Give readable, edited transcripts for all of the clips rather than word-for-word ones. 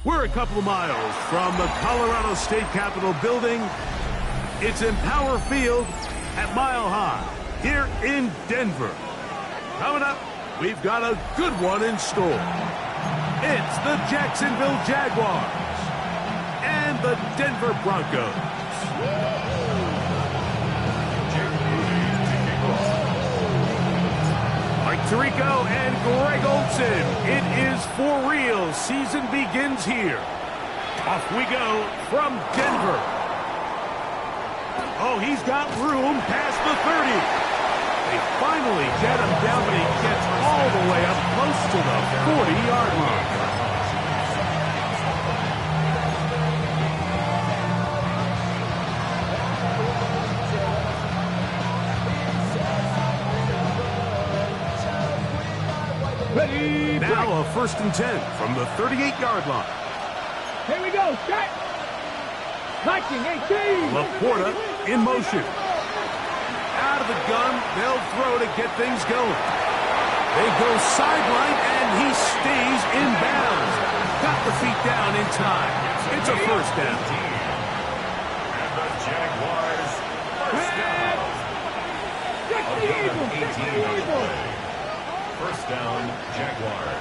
We're a couple of miles from the Colorado State Capitol building. It's Empower Field at Mile High here in Denver. Coming up, we've got a good one in store. It's the Jacksonville Jaguars and the Denver Broncos. Tirico and Greg Olson. It is for real. Season begins here. Off we go from Denver. Oh, he's got room past the 30. They finally get him down, but he gets all the way up close to the 40-yard line. Now a 1st and 10 from the 38-yard line. Here we go, set. 1918. Laporta in motion. Out of the gun, they'll throw to get things going. They go sideline, and he stays in bounds. Got the feet down in time. It's a 1st down. And the Jaguars first down. Get the Eagles, get the Eagles. 1st down, Jaguars.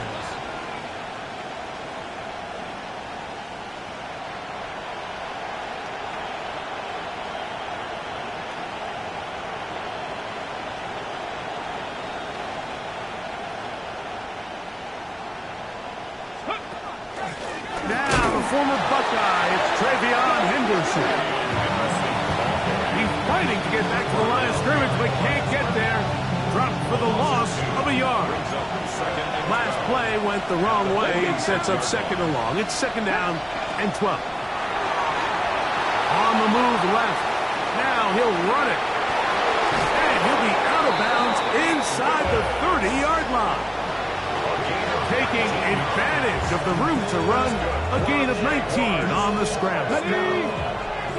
Now the former Buckeye, it's Travion Henderson. He's fighting to get back to the line of scrimmage, but can't get there. Dropped for the loss of a yard. Last play went the wrong way. It sets up 2nd and long. It's 2nd down and 12. On the move left. Now he'll run it. And he'll be out of bounds inside the 30-yard line. Taking advantage of the room to run, a gain of 19 on the scramble.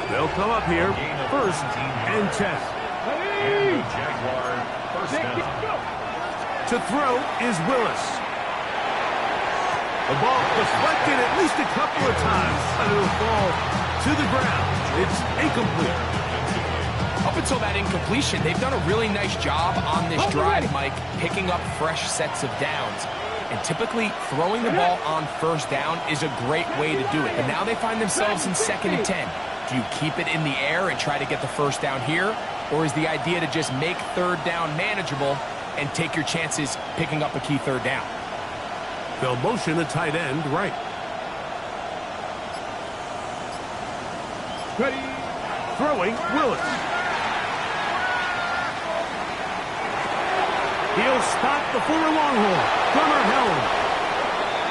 They'll come up here, first and 10. And the Jaguar first down. To throw is Willis. The ball deflected at least a couple of times, but it'll fall to the ground. It's incomplete. Up until that incompletion, they've done a really nice job on this drive, Mike, picking up fresh sets of downs. And typically, throwing the ball on first down is a great way to do it. But now they find themselves in 2nd and 10. Do you keep it in the air and try to get the first down here? Or is the idea to just make 3rd down manageable and take your chances picking up a key 3rd down? They'll motion a tight end right. Ready. Throwing, Willis. He'll spot the former Longhorn, Gunnar Helm.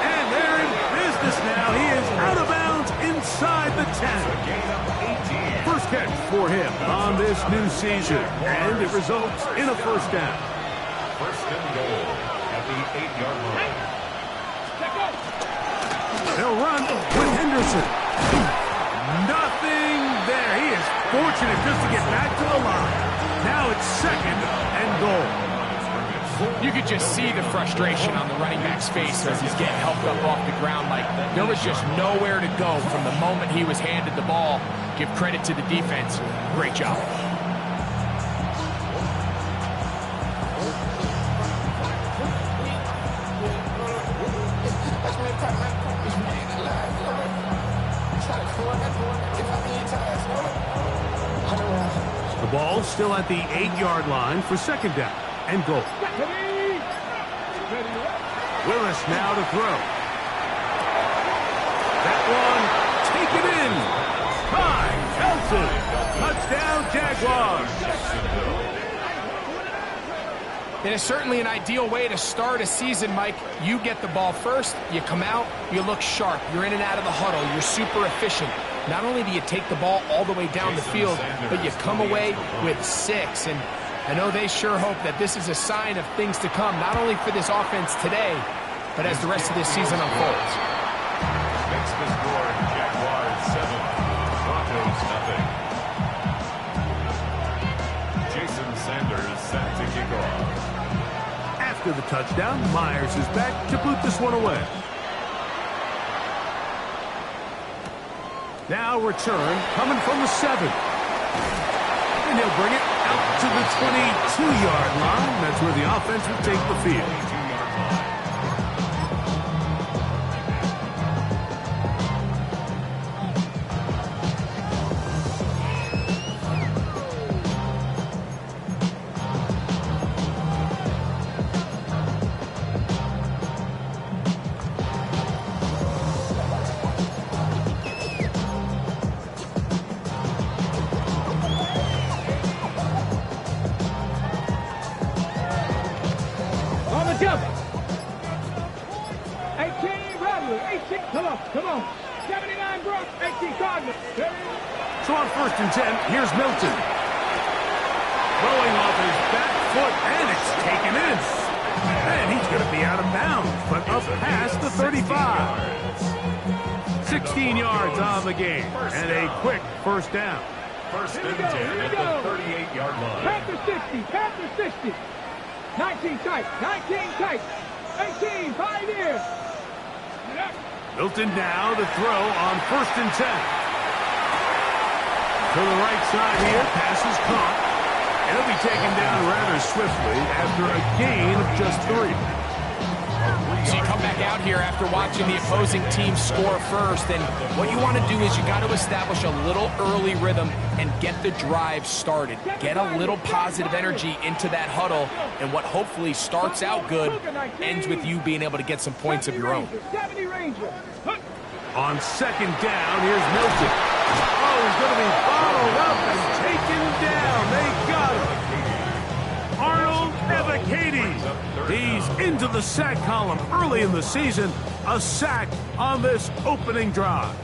And they're in business now. He is out of bounds inside the 10. First catch for him on this new season. And it results in a first down. First and goal at the 8-yard line. They'll run with Henderson. Nothing there. He is fortunate just to get back to the line. Now it's 2nd and goal. You could just see the frustration on the running back's face as he's getting helped up off the ground. Like, there was just nowhere to go from the moment he was handed the ball. Give credit to the defense. Great job. The ball still at the 8-yard line for 2nd down and goal. Willis now to throw. That one taken in by Elton. Touchdown, Jaguars. It is certainly an ideal way to start a season, Mike. You get the ball first, you come out, you look sharp, you're in and out of the huddle, you're super efficient. Not only do you take the ball all the way down the field, but you come away with 6. And I know they sure hope that this is a sign of things to come, not only for this offense today, but as the rest of this season unfolds. Makes the score Jaguars 7, Broncos nothing. Jason Sanders set to kick off. After the touchdown, Myers is back to boot this one away. Now return coming from the 7. And he'll bring it out to the 22-yard line. That's where the offense will take the field. Jump. 18 Bradley. 18. Come on. 79 Brock. 18 Cardinals. So on 1st and 10, here's Milton. Throwing off his back foot, and it's taken in. And he's going to be out of bounds, but up past the 35. 16 yards on the game, and a quick first down. First and 10 at the 38-yard line. Panther 60. Panther 60. 19 tight. 19 tight. 18. 5 years. Milton now to throw on 1st and 10. To the right side here, pass is caught. And he'll be taken down rather swiftly after a gain of just 3. So you come back out here after watching the opposing team score first, and what you want to do is you got to establish a little early rhythm and get the drive started. Get a little positive energy into that huddle, and what hopefully starts out good ends with you being able to get some points of your own. On 2nd down, here's Milton. Oh, he's going to be followed up and taken down. They got him. Arnold Evacati. He's into the sack column early in the season. A sack on this opening drive.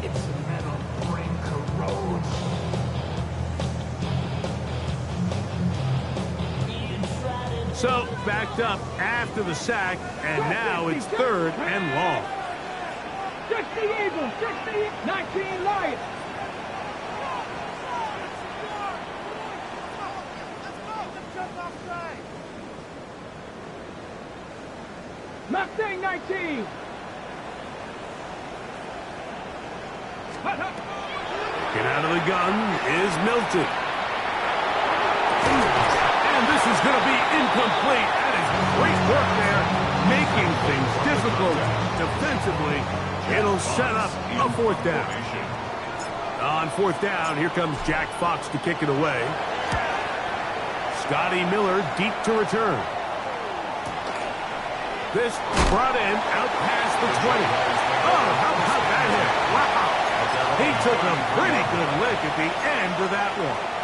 It's a metal ring. So, backed up after the sack, and now it's 3rd and long. 60 Eagles, 60, 19 Lions. Mustang 19. Get out of the gun is Milton. And this is going to be incomplete. That is great work there, making things difficult defensively. It'll set up a 4th down. On 4th down, here comes Jack Fox to kick it away. Scotty Miller deep to return. This brought in out past the 20. Oh, how about that hit? Wow. He took a pretty good lick at the end of that one.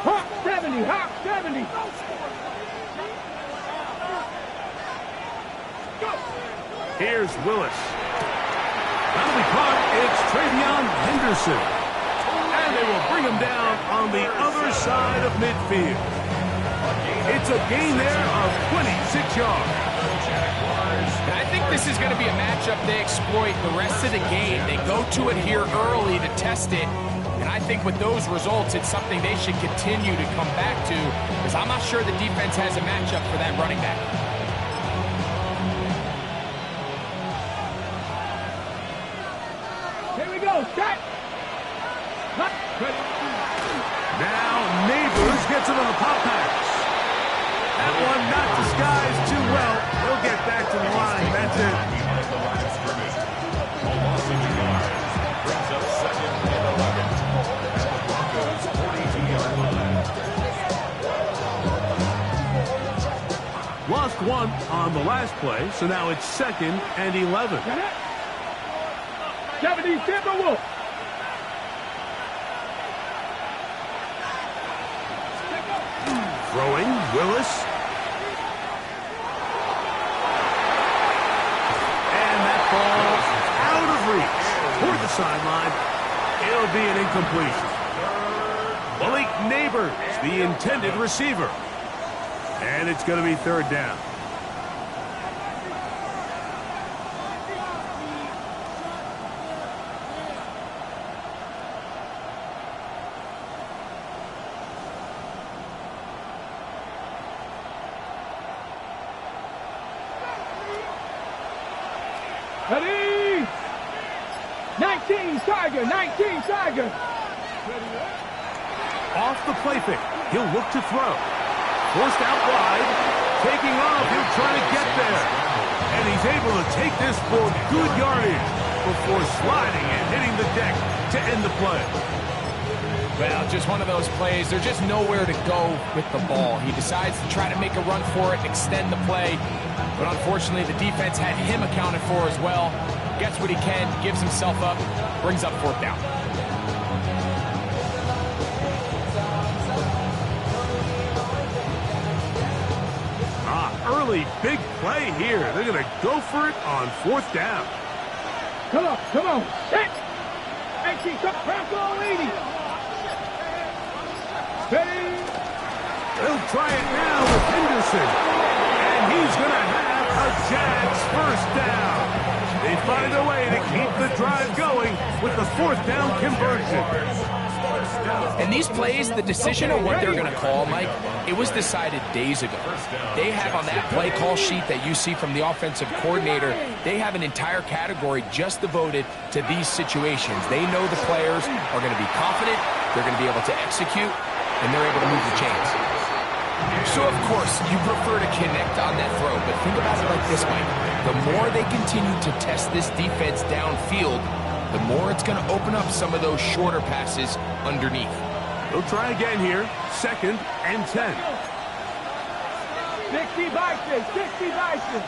Hawk 70, Hawk 70. Here's Willis. That'll be caught. It's Travion Henderson. And they will bring him down on the other side of midfield. It's a gain there of 26 yards. And I think this is going to be a matchup they exploit the rest of the game. They go to it here early to test it. And I think with those results, it's something they should continue to come back to, because I'm not sure the defense has a matchup for that running back. Here we go, set. Now Neighbors gets it on the pop pass. That one not disguised too well. He'll get back to the line. That's it. The line of scrimmage. A loss of 2 yards. Brings up 2nd and 11. At the Broncos' 42-yard line. Lost 1 on the last play, so now it's 2nd and 11. 70 Timberwolves. Throwing, Willis. And that ball out of reach toward the sideline. It'll be an incompletion. Malik Neighbors, the intended receiver. And it's going to be 3rd down. Ready? 19 Tiger, 19 Tiger. Off the play fake. He'll look to throw. Forced out wide. Taking off. He'll try to get there. And he's able to take this for good yardage before sliding and hitting the deck to end the play. Well, just one of those plays. There's just nowhere to go with the ball. He decides to try to make a run for it and extend the play. But unfortunately, the defense had him accounted for as well. Gets what he can, gives himself up, brings up 4th down. Early big play here. They're going to go for it on 4th down. Come on, set. 18, press all 80. Ready? They'll try it now with Henderson. And he's going to have a Jags 1st down. They find a way to keep the drive going with the 4th down conversion. And these plays, the decision on what they're going to call, Mike, it was decided days ago. They have on that play call sheet that you see from the offensive coordinator, they have an entire category just devoted to these situations. They know the players are going to be confident, they're going to be able to execute, and they're able to move the chains. So, of course, you prefer to connect on that throw, but think about it like this, Mike. The more they continue to test this defense downfield, the more it's going to open up some of those shorter passes underneath. They'll try again here. 2nd and 10. 60 Bison, 60 Bison.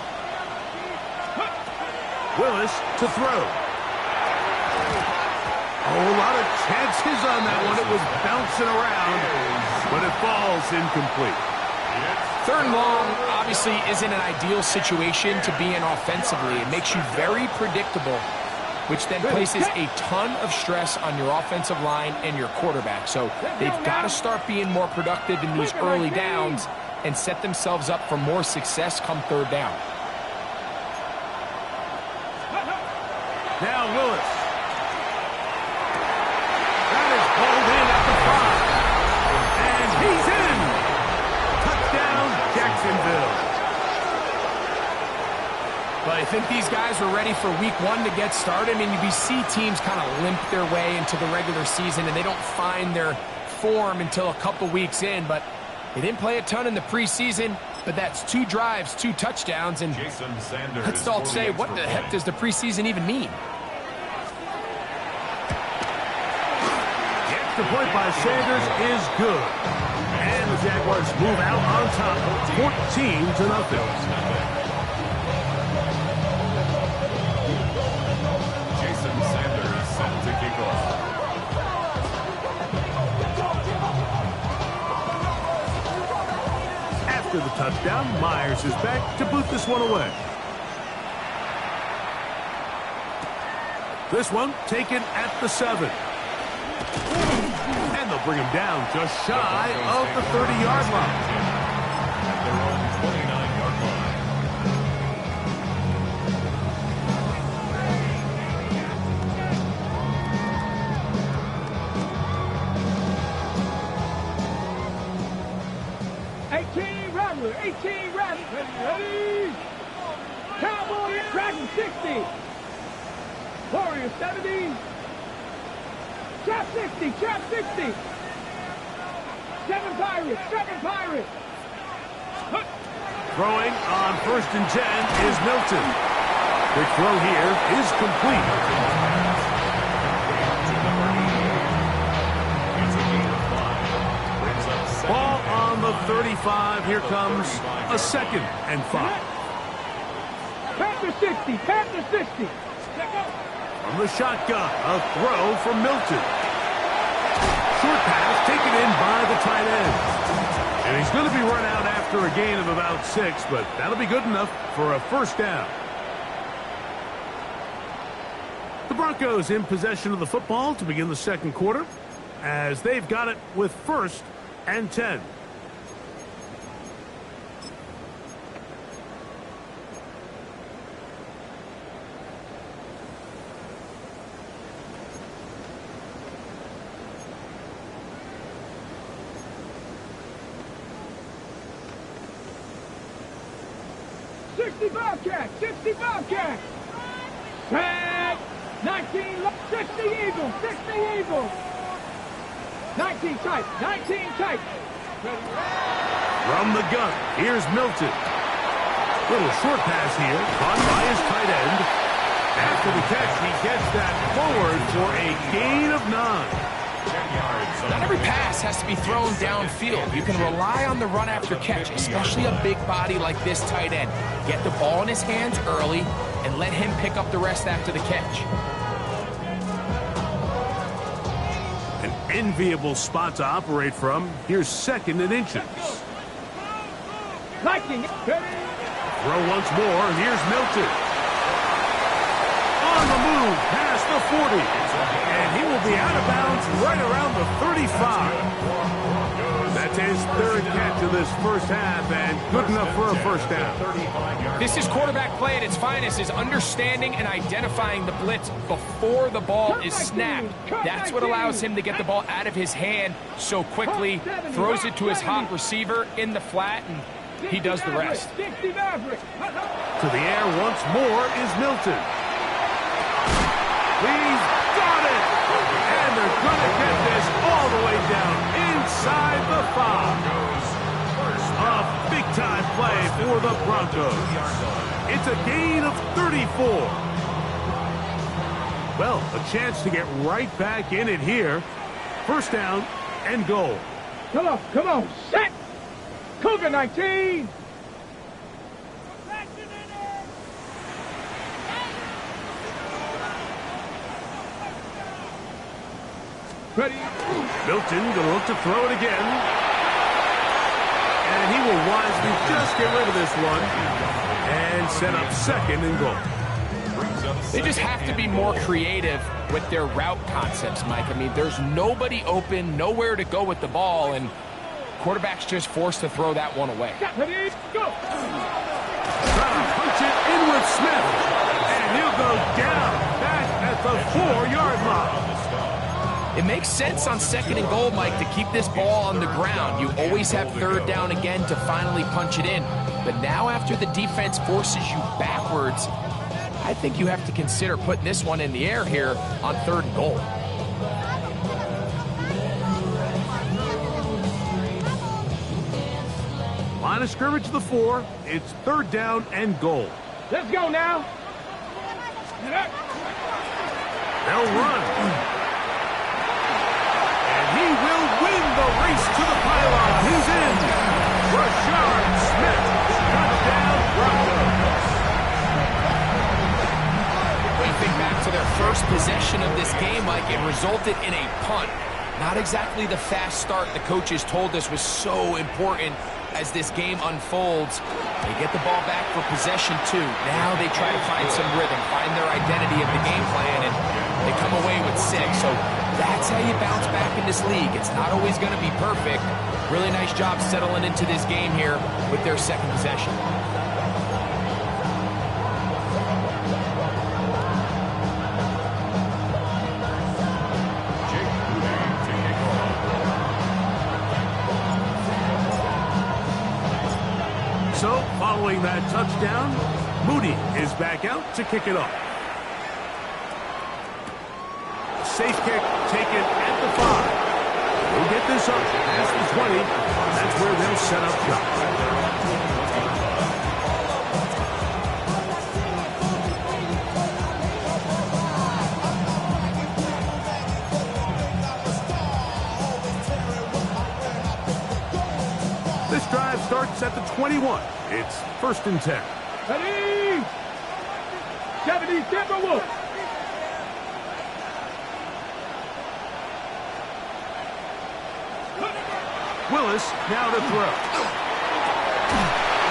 Willis to throw. Oh, a lot of chances on that one. It was bouncing around, but it falls incomplete. Third and long obviously isn't an ideal situation to be in offensively. It makes you very predictable, which then places a ton of stress on your offensive line and your quarterback. So they've got to start being more productive in these early downs and set themselves up for more success come third down. Now Willis. That is pulled in at the 5. And he's in. Touchdown, Jacksonville. But I think these guys were ready for week 1 to get started. I mean, you see teams kind of limp their way into the regular season, and they don't find their form until a couple weeks in. But they didn't play a ton in the preseason, but that's 2 drives, 2 touchdowns, and let's all say, what the heck does the preseason even mean? The extra point by Sanders is good. And the Jaguars move out on top, 14-0. After the touchdown, Myers is back to boot this one away. This one taken at the 7. And they'll bring him down just shy of the 30-yard line. Their own 29-yard line. Rattler, 18 Rattler, ready? Cowboy Dragon 60. Warrior 70. Trap 60, Trap 60. 7 Pirates, 7 Pirates. Throwing on 1st and 10 is Milton. Quick throw here is complete. Ball on the 35. Here comes a 2nd and 5. Panther 60, Panther 60. From the shotgun, a throw from Milton. Short pass taken in by the tight end. And he's going to be run out after a gain of about 6, but that'll be good enough for a 1st down. The Broncos in possession of the football to begin the 2nd quarter, as they've got it with 1st and 10. Bobcat, 60 Bobcat. Tag, 19, 60 Eagles, 60 Eagles. 19 tight, 19 tight. From the gun, here's Milton. Little short pass here, caught by his tight end. After the catch, he gets that forward for a gain of 9. Not every pass has to be thrown downfield. You can rely on the run after catch, especially a big body like this tight end. Get the ball in his hands early and let him pick up the rest after the catch. An enviable spot to operate from. Here's 2nd and inches. Lightning. Throw once more, and here's Milton. On the move, past the 40. And he will be out of bounds right around the 35. That's his 3rd catch of this 1st half, and good enough for a 1st down. This is quarterback play at its finest, is understanding and identifying the blitz before the ball is snapped. That's what allows him to get the ball out of his hand so quickly, throws it to his hot receiver in the flat, and he does the rest. To the air once more is Milton. He's got it! And they're going to get this all the way down inside the 5. A big-time play for the Broncos. It's a gain of 34. Well, a chance to get right back in it here. 1st down and goal. Come on, set! Cougar 19! Ready? Milton going to look to throw it again. And he will wisely just get rid of this one and set up second and goal. They just have to be more creative with their route concepts, Mike. I mean, there's nobody open, nowhere to go with the ball, and quarterback's just forced to throw that one away. Ready? Go! Trying to punch it in with Smith. And he'll go down back at the 4-yard line. It makes sense on second and goal, Mike, to keep this ball on the ground. You always have third down again to finally punch it in. But now after the defense forces you backwards, I think you have to consider putting this one in the air here on third and goal. Line of scrimmage to the 4. It's third down and goal. Let's go now. They'll run. And he will win the race to the pylon. He's in. Rashard Smith. Touchdown, Broncos. When you think back to their first possession of this game, Mike, it resulted in a punt. Not exactly the fast start the coaches told us was so important as this game unfolds. They get the ball back for possession 2. Now they try to find some rhythm, find their identity of the game plan, and they come away with 6. So that's how you bounce back in this league. It's not always going to be perfect. Really nice job settling into this game here with their second possession. So, following that touchdown, Moody is back out to kick it off. Safe kick taken at the 5. They'll get this up past the 20. That's where they'll set up shop. This drive starts at the 21. It's first and 10. Ready? 70 Timberwolves. Willis now to throw.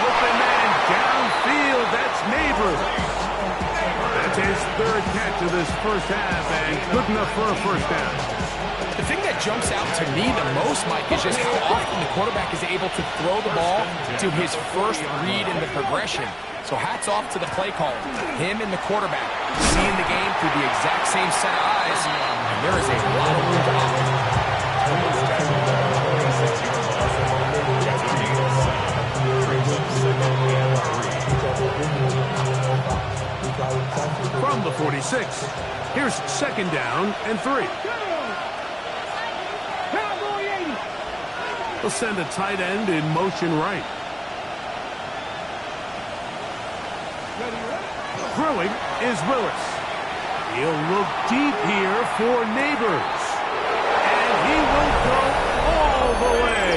Open man downfield. That's Neighbors. That's his third catch of this first half, and good enough for a first down. The thing that jumps out to me the most, Mike, is just how often the quarterback is able to throw the ball to his first read in the progression. So hats off to the play caller. Him and the quarterback seeing the game through the exact same set of eyes, and there is a lot of room to operate. From the 46, here's second down and 3. They'll send a tight end in motion right. Throwing is Willis. He'll look deep here for Neighbors. And he will go all the way.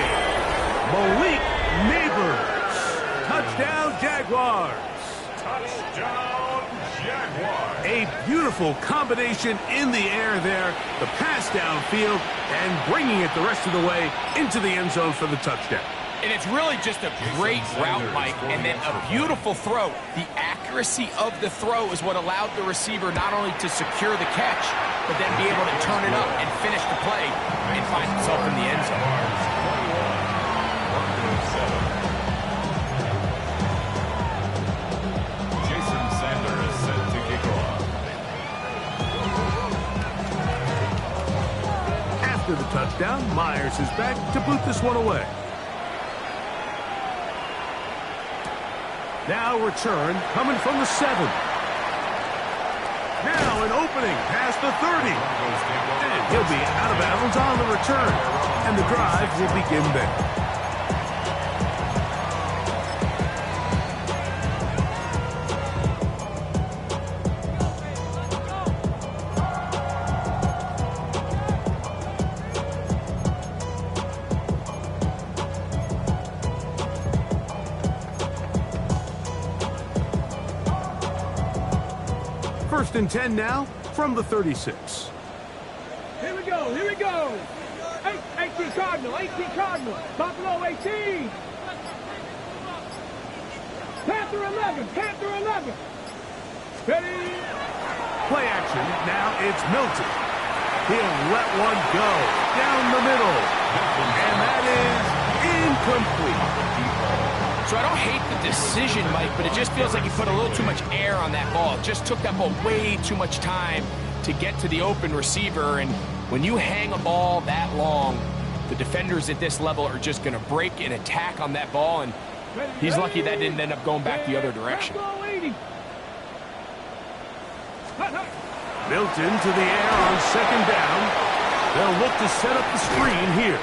Malik Neighbors. Touchdown, Jaguars. Touchdown, Jaguars. A beautiful combination in the air there. The pass downfield and bringing it the rest of the way into the end zone for the touchdown. And it's really just a great route, Mike, and then a beautiful throw. The accuracy of the throw is what allowed the receiver not only to secure the catch, but then be able to turn it up and finish the play and find himself in the end zone. Jason Sanders is set to kick off. After the touchdown, Myers is back to boot this one away. Now return coming from the 7. Now an opening past the 30. And he'll be out of bounds on the return. And the drive will begin there. First and 10 now from the 36. Here we go, here we go. 18 Cardinal, 18 Cardinal. Buffalo 18. Panther 11, Panther 11. Ready? Play action. Now it's Milton. He'll let one go down the middle. And that is incomplete. So I don't hate the decision, Mike, but it just feels like he put a little too much air on that ball. It just took that ball way too much time to get to the open receiver. And when you hang a ball that long, the defenders at this level are just going to break and attack on that ball. And he's lucky that didn't end up going back the other direction. Milton to the air on second down. They'll look to set up the screen here.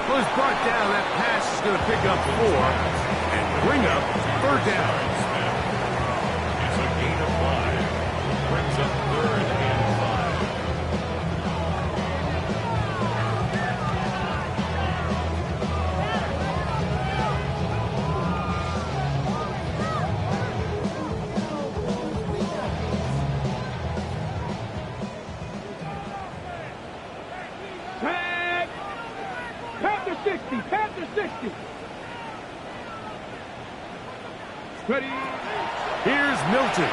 Well, it's brought down. That pass is going to pick up 4 and bring up third down. It's a gain of 5. Brings up 3rd and 5. Tag. Panther 60, Panther 60. Ready? Here's Milton.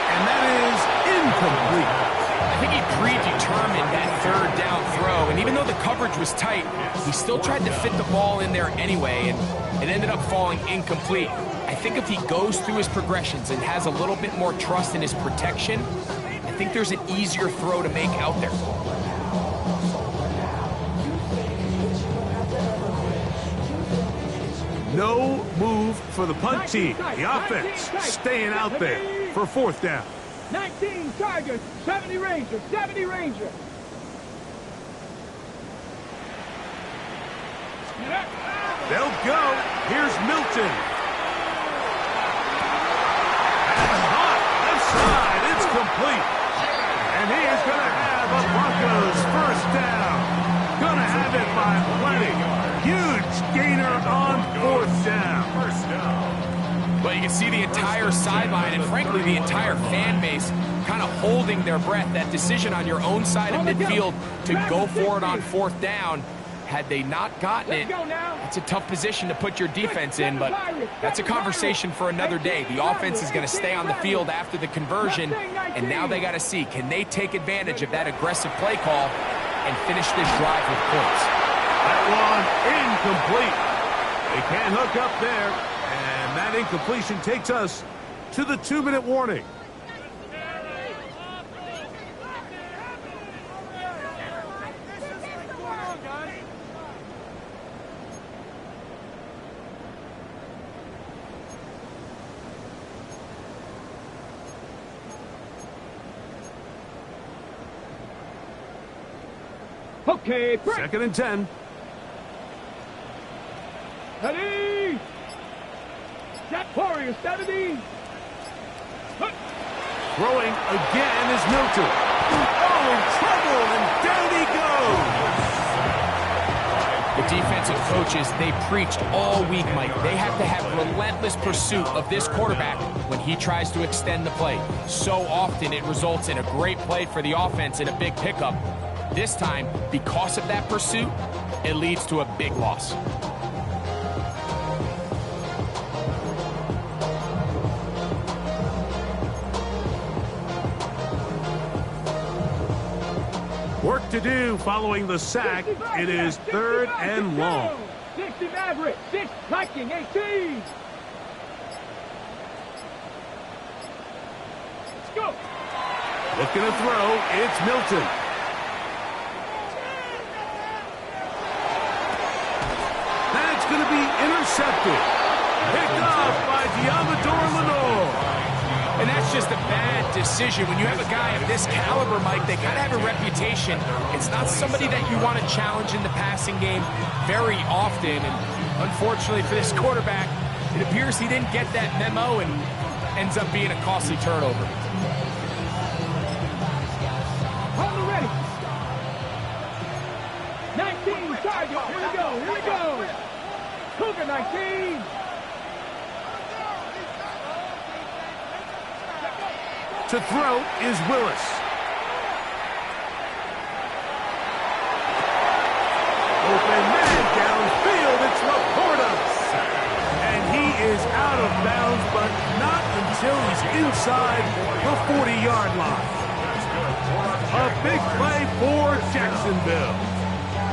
And that is incomplete. I think he predetermined that third down throw, and even though the coverage was tight, he still tried to fit the ball in there anyway, and it ended up falling incomplete. I think if he goes through his progressions and has a little bit more trust in his protection, I think there's an easier throw to make out there. No move for the punt team. The offense staying out there for fourth down. 19 Tigers, 70 Rangers, 70 Rangers. They'll go. Here's Milton. And hot left side. It's complete. And he is going to have a Broncos first down. Going to have it by plenty. Huge gainer on fourth down. First down. Well, you can see the entire sideline and, frankly, the entire fan base kind of holding their breath. That decision on your own side of midfield to go for it on fourth down, had they not gotten it, it's a tough position to put your defense in, but that's a conversation for another day. The offense is going to stay on the field after the conversion, and now they got to see, can they take advantage of that aggressive play call and finish this drive with points? That one incomplete. They can't hook up there, and that incompletion takes us to the 2-minute warning. Okay, break. 2nd and 10. Ready? Jack Warrior 70. Throwing again is Milton. Oh, in trouble, and down he goes. The defensive coaches, they preached all week, Mike. They have to have relentless pursuit of this quarterback when he tries to extend the play. So often it results in a great play for the offense and a big pickup. This time, because of that pursuit, it leads to a big loss. Work to do following the sack. It is 3rd and long. 60 Maverick, 6 Viking, 18. Let's go. Looking to throw, it's Milton. That's going to be intercepted. Picked off by Diamador Lenore. And that's just a bad decision. When you have a guy of this caliber, Mike, they kind of have a reputation. It's not somebody that you want to challenge in the passing game very often. And unfortunately for this quarterback, it appears he didn't get that memo and ends up being a costly turnover. Hold it ready. 19 target. Here we go. Here we go. Cougar 19. To throw is Willis. out of bounds, but not until he's inside the 40-yard line. A big play for Jacksonville.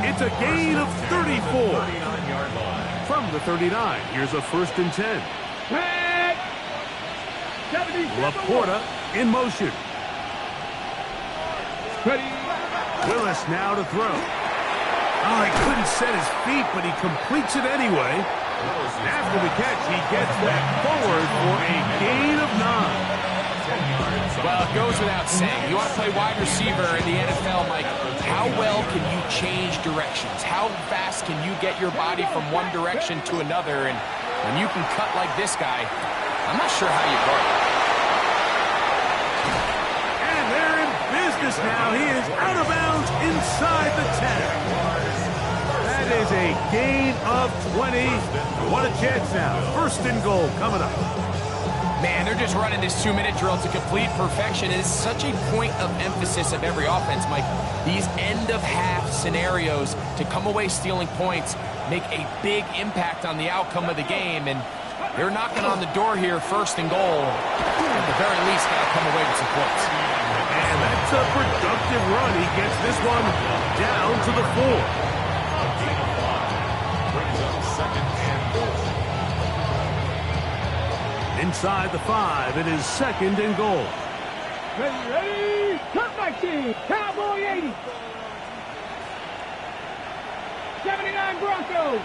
It's a gain of 34. From the 39, here's a 1st and 10. Laporta in motion. Ready. Willis now to throw. Oh, he couldn't set his feet, but he completes it anyway. After the catch, he gets that forward for a gain of 9. Well, it goes without saying. You want to play wide receiver in the NFL, Mike. How well can you change directions? How fast can you get your body from one direction to another? And when you can cut like this guy, I'm not sure how you guard it. And they're in business now. He is out of bounds inside the 10. That is a gain of 20. What a chance now. 1st and goal coming up. Man, they're just running this 2-minute drill to complete perfection. It is such a point of emphasis of every offense, Mike. These end-of-half scenarios to come away stealing points make a big impact on the outcome of the game, and they're knocking on the door here, 1st and goal. At the very least, got to come away with some points. And that's a productive run. He gets this one down to the 4. Brings up 2nd and goal. Inside the 5, it is 2nd and goal. Ready. Turn 19. Cowboy 80. 79 Broncos.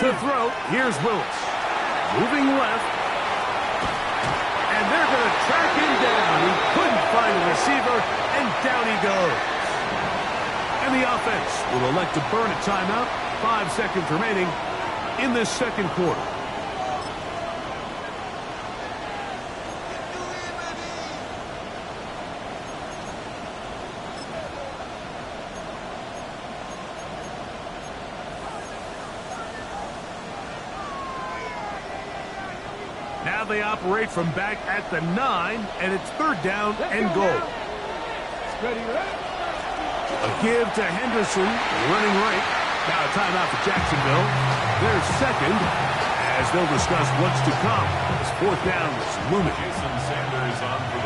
To throw, here's Willis. Moving left. And they're going to track him down. He couldn't find a receiver, and down he goes. And the offense will elect to burn a timeout. 5 seconds remaining in this 2nd quarter. Now they operate from back at the 9, and it's 3rd down and goal. Ready. A give to Henderson, running right. Now a timeout for Jacksonville. Their 2nd, as they'll discuss what's to come. This 4th down was looming.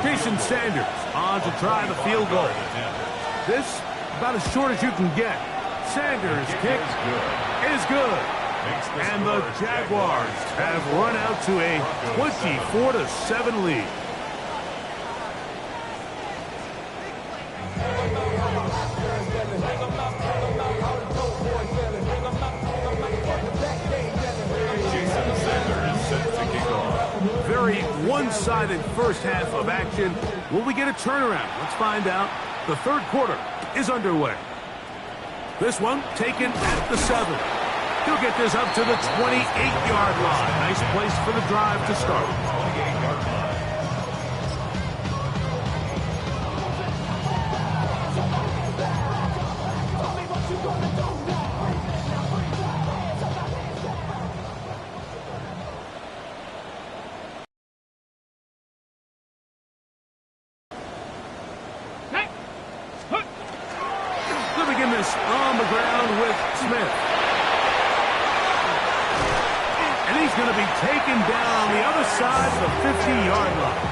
Jason Sanders on to try the field goal. This about as short as you can get. Sanders' kick is good. And the Jaguars have run out to a 24-7 lead. Very one-sided 1st half of action. Will we get a turnaround? Let's find out. The 3rd quarter is underway. This one taken at the 7. He'll get this up to the 28-yard line. Nice place for the drive to start. They'll begin this on the ground with Smith. And he's going to be taken down the other side of the 50-yard line.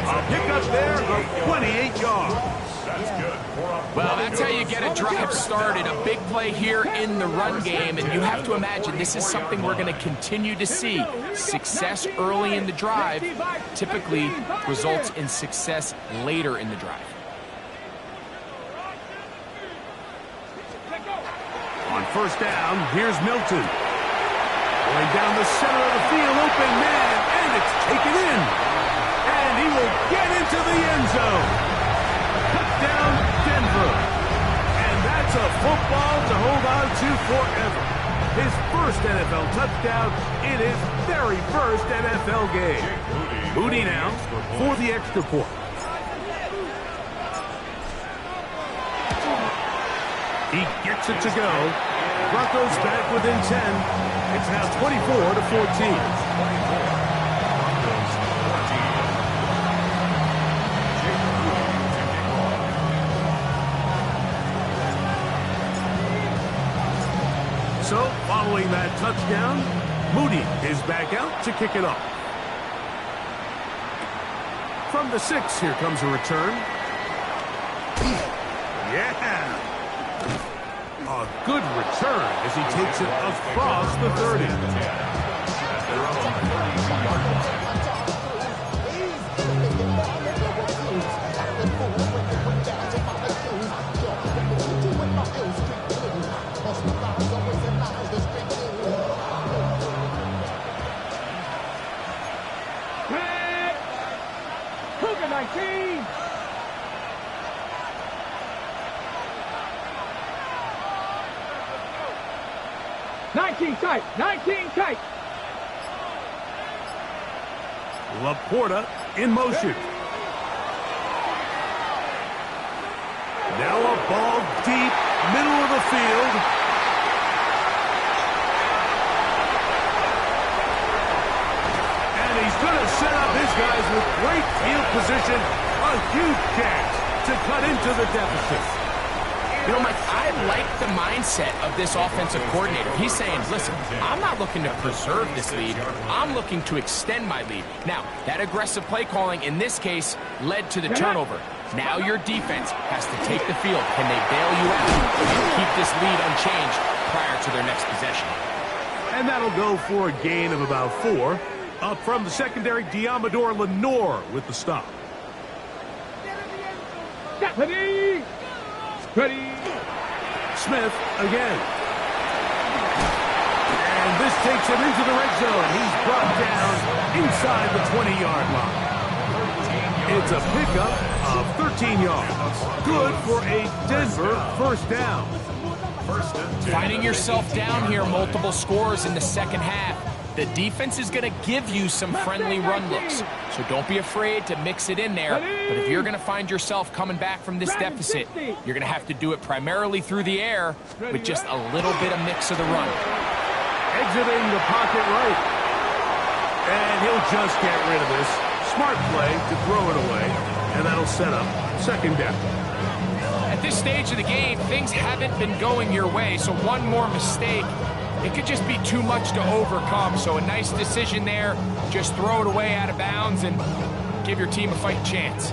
A pickup there of 28 yards. That's good. Well, that's how you get a drive started. A big play here in the run game, and you have to imagine this is something we're going to continue to see. Success early in the drive typically results in success later in the drive. On 1st down, here's Milton. Going down the center of the field, open man, and it's taken in. And he will get into the end zone. Touchdown, Denver. And that's a football to hold on to forever. His 1st NFL touchdown in his very 1st NFL game. Moody now for the extra point. He gets it to go. Broncos back within 10. It's now 24-14. So, following that touchdown, Moody is back out to kick it off. From the 6, here comes a return. Yeah! A good return as he takes it across the 30. They're up on the 32-yard line. Cougar 19. Tight, 19 tight. Laporta in motion. Now a ball deep, middle of the field. And he's going to set up his guys with great field position. A huge chance to cut into the deficit. You know, Mike, I like the mindset of this offensive coordinator. He's saying, listen, I'm not looking to preserve this lead. I'm looking to extend my lead. Now, that aggressive play calling in this case led to the turnover. Now your defense has to take the field. Can they bail you out and keep this lead unchanged prior to their next possession? And that'll go for a gain of about 4. Up from the secondary, Diamador Lenore with the stop. Ready. Ready. Smith again. And this takes him into the red zone. He's brought down inside the 20-yard line. It's a pickup of 13 yards. Good for a Denver first down. Finding yourself down here, multiple scores in the second half. The defense is going to give you some friendly run looks, so don't be afraid to mix it in there. But if you're going to find yourself coming back from this deficit, you're going to have to do it primarily through the air with just a little bit of mix of the run. Exiting the pocket right. And he'll just get rid of this. Smart play to throw it away, and that'll set up second down. At this stage of the game, things haven't been going your way, so one more mistake, it could just be too much to overcome. So a nice decision there. Just throw it away out of bounds and give your team a fighting chance.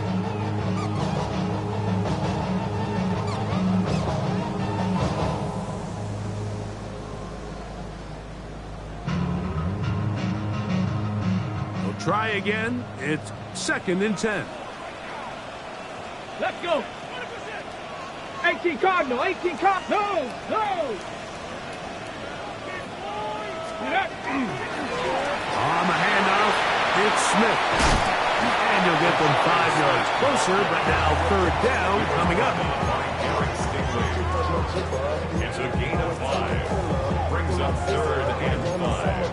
We'll try again. It's 2nd and 10. Let's go. 18 Cardinal, 18 Cardinal. No, no. On the handoff, it's Smith. And you'll get them 5 yards closer, but now third down coming up. It's a gain of 5. Brings up 3rd and 5.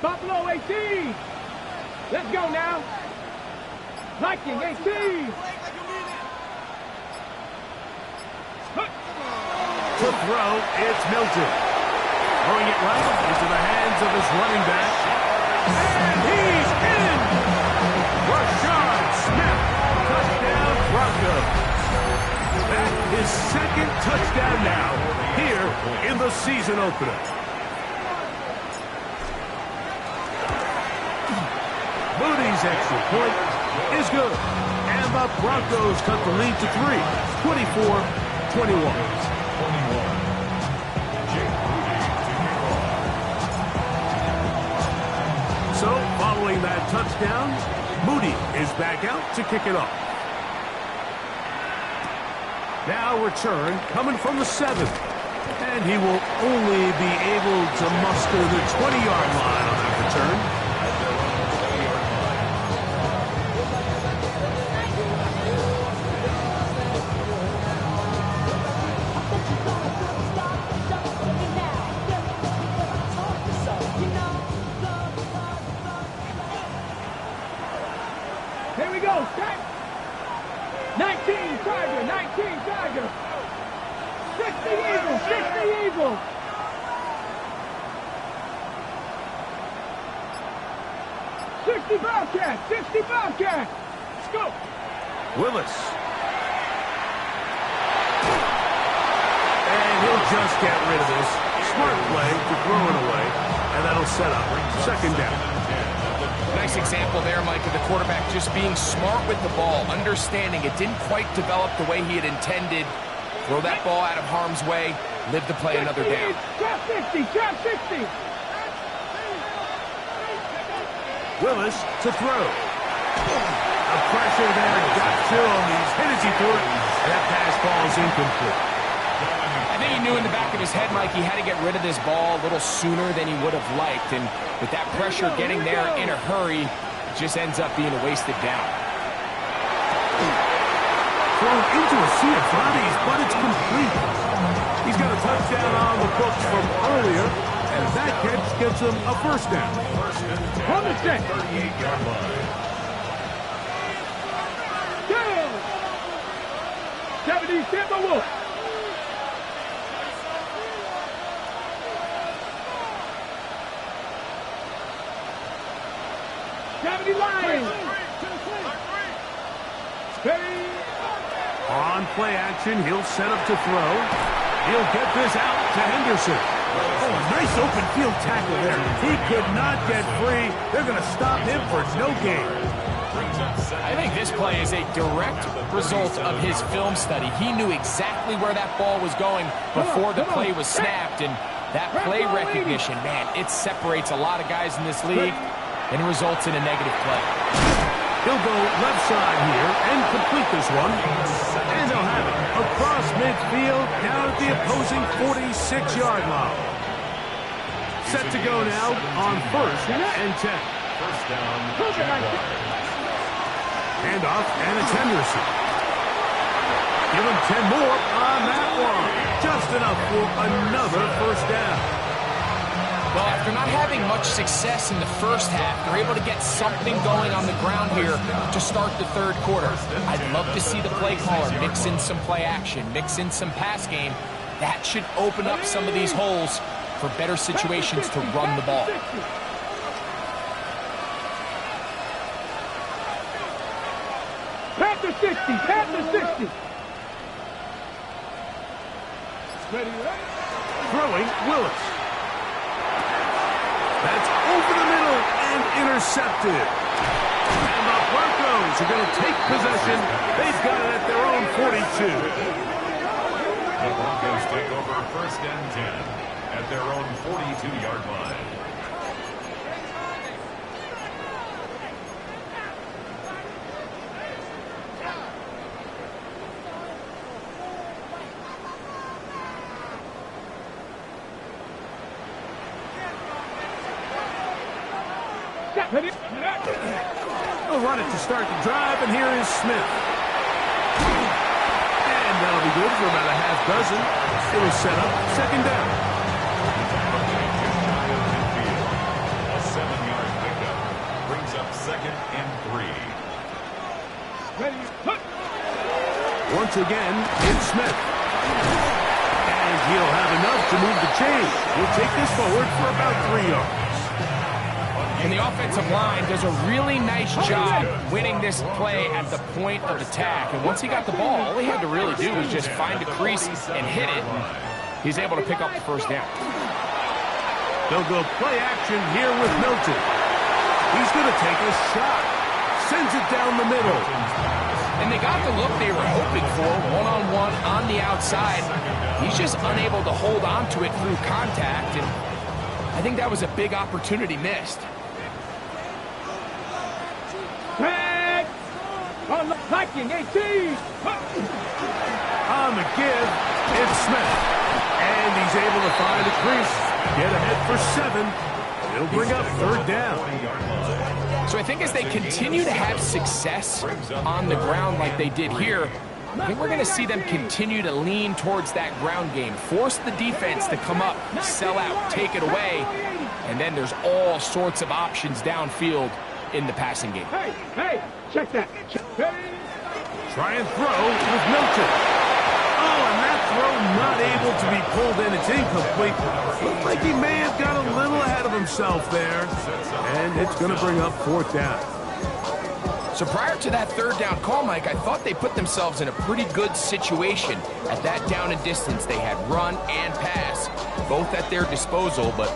Buffalo 18. Let's go now. Viking 18. To throw, it's Milton. Throwing it right into the hands of his running back. And he's in! Rashad Smith. Touchdown, Broncos. That's his 2nd touchdown now here in the season opener. Moody's extra point is good. And the Broncos cut the lead to 3, 24-21. So, following that touchdown, Moody is back out to kick it off. Now return coming from the 7. And he will only be able to muster the 20-yard line on that return. Here we go. Set. 19 Tiger. 19 Tiger. 60 Eagles, 60 Eagles. 60 Bobcats, 60 Bobcats. Let's go. Willis. And he'll just get rid of this. Smart play to throw it away, and that'll set up second down. Nice example there, Mike, of the quarterback just being smart with the ball, understanding it didn't quite develop the way he had intended. Throw that ball out of harm's way, live to play another down. Trap 60, trap 60. Willis to throw. The pressure there got Phil on these. Hit as he threw it, and that pass ball is incomplete. I think he knew in the back of his head, Mike, he had to get rid of this ball a little sooner than he would have liked. And with that pressure getting there in a hurry, it just ends up being a wasted down. Thrown into a sea of bodies, but it's complete. He's got a touchdown on the books from earlier, and that catch gets him a first down. On the set. 38-yard line. Down. 70 Timberwolves. On play action, he'll set up to throw. He'll get this out to Henderson. Oh, a nice open field tackle there. He could not get free. They're going to stop him for no gain. I think this play is a direct result of his film study. He knew exactly where that ball was going before the play was snapped, and that play recognition, man, it separates a lot of guys in this league and results in a negative play. He'll go left side here and complete this one. And they'll have it across midfield down at the opposing 46-yard line. Set to go now on 1st and 10. First down, Jaguars. Handoff, and it's Henderson. Give him 10 more on that one. Just enough for another first down. Well, after not having much success in the first half, they're able to get something going on the ground here to start the third quarter. I'd love to see the play caller mix in some play action, mix in some pass game. That should open up some of these holes for better situations to run the ball. Past the 60, past the 60. Ready, Throwing, Willis. That's over the middle and intercepted. And the Broncos are going to take possession. They've got it at their own 42. The Broncos take over first and 10 at their own 42-yard line. They'll run it to start the drive, and here is Smith. And that'll be good for about a half dozen. It'll set up second down. A 7-yard pickup brings up second and 3. Once again, it's Smith. And he'll have enough to move the chains. He'll take this forward for about 3 yards. And the offensive line does a really nice job winning this play at the point of attack. And once he got the ball, all he had to really do was just find a crease and hit it. He's able to pick up the first down. They'll go play action here with Milton. He's going to take a shot. Sends it down the middle. And they got the look they were hoping for, one-on-one on the outside. He's just unable to hold on to it through contact, and I think that was a big opportunity missed. Tag on the Viking 18. On the give, it's Smith. And he's able to find a crease. Get ahead for 7. He'll bring up third down. So I think as they continue to have success on the ground like they did here, I think we're going to see them continue to lean towards that ground game, force the defense to come up, sell out, take it away, and then there's all sorts of options downfield in the passing game. Hey, check that. Try and throw with Milton. Oh, and that throw not able pulled in. It's incomplete. Looks like he may have got a little ahead of himself there. And it's going to bring up fourth down. So prior to that third down call, Mike, I thought they put themselves in a pretty good situation. At that down and distance, they had run and pass, both at their disposal, but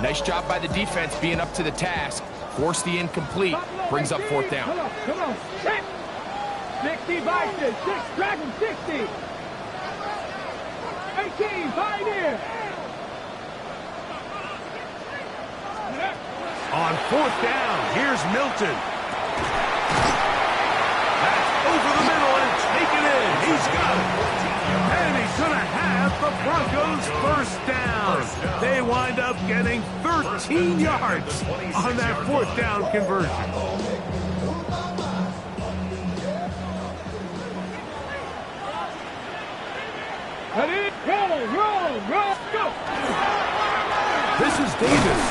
nice job by the defense being up to the task. Force the incomplete, brings up fourth down. Come on, 6. 60 boxes, 6, Dragon 60. 18, 5 here. On fourth down, here's Milton. That's over the middle and taken in. He's got it. And he's going to have the Broncos first down. They wind up getting 13 yards on that fourth down conversion. Ready? Roll, go. This is Davis.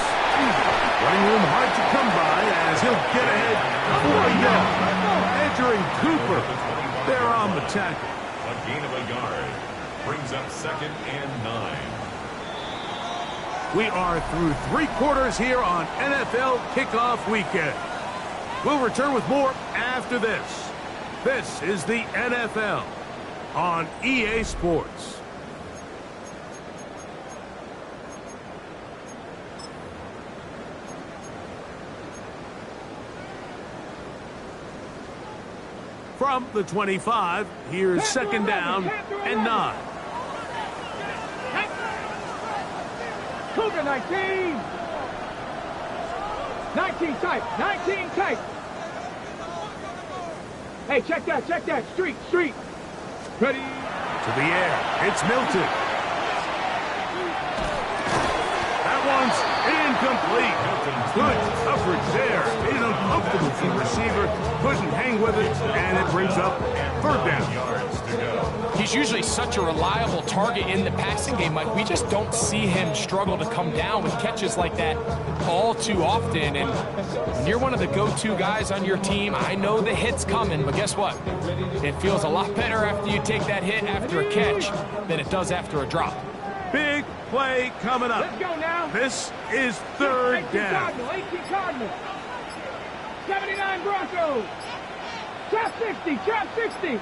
Running room hard to come by as he'll get ahead for a yard. Entering Cooper. They're on the tackle. A gain of a yard. Brings up 2nd and 9. We are through 3 quarters here on NFL Kickoff Weekend. We'll return with more after this. This is the NFL on EA Sports. From the 25, here's 2nd down and 9. Cougar 19. 19 tight, 19 tight. Hey, check that. Street. Ready? To the air, it's Milton. That one's incomplete. Good coverage there. It's uncomfortable for the receiver. Couldn't hang with it, and it brings up 3rd down. Yards to go. He's usually such a reliable target in the passing game, Mike. We just don't see him struggle to come down with catches like that all too often. And when you're one of the go-to guys on your team, I know the hit's coming, but guess what? It feels a lot better after you take that hit after a catch than it does after a drop. Big play coming up. Let's go now. This is 3rd down. 18 Cardinals. 79 Broncos. Trap 60.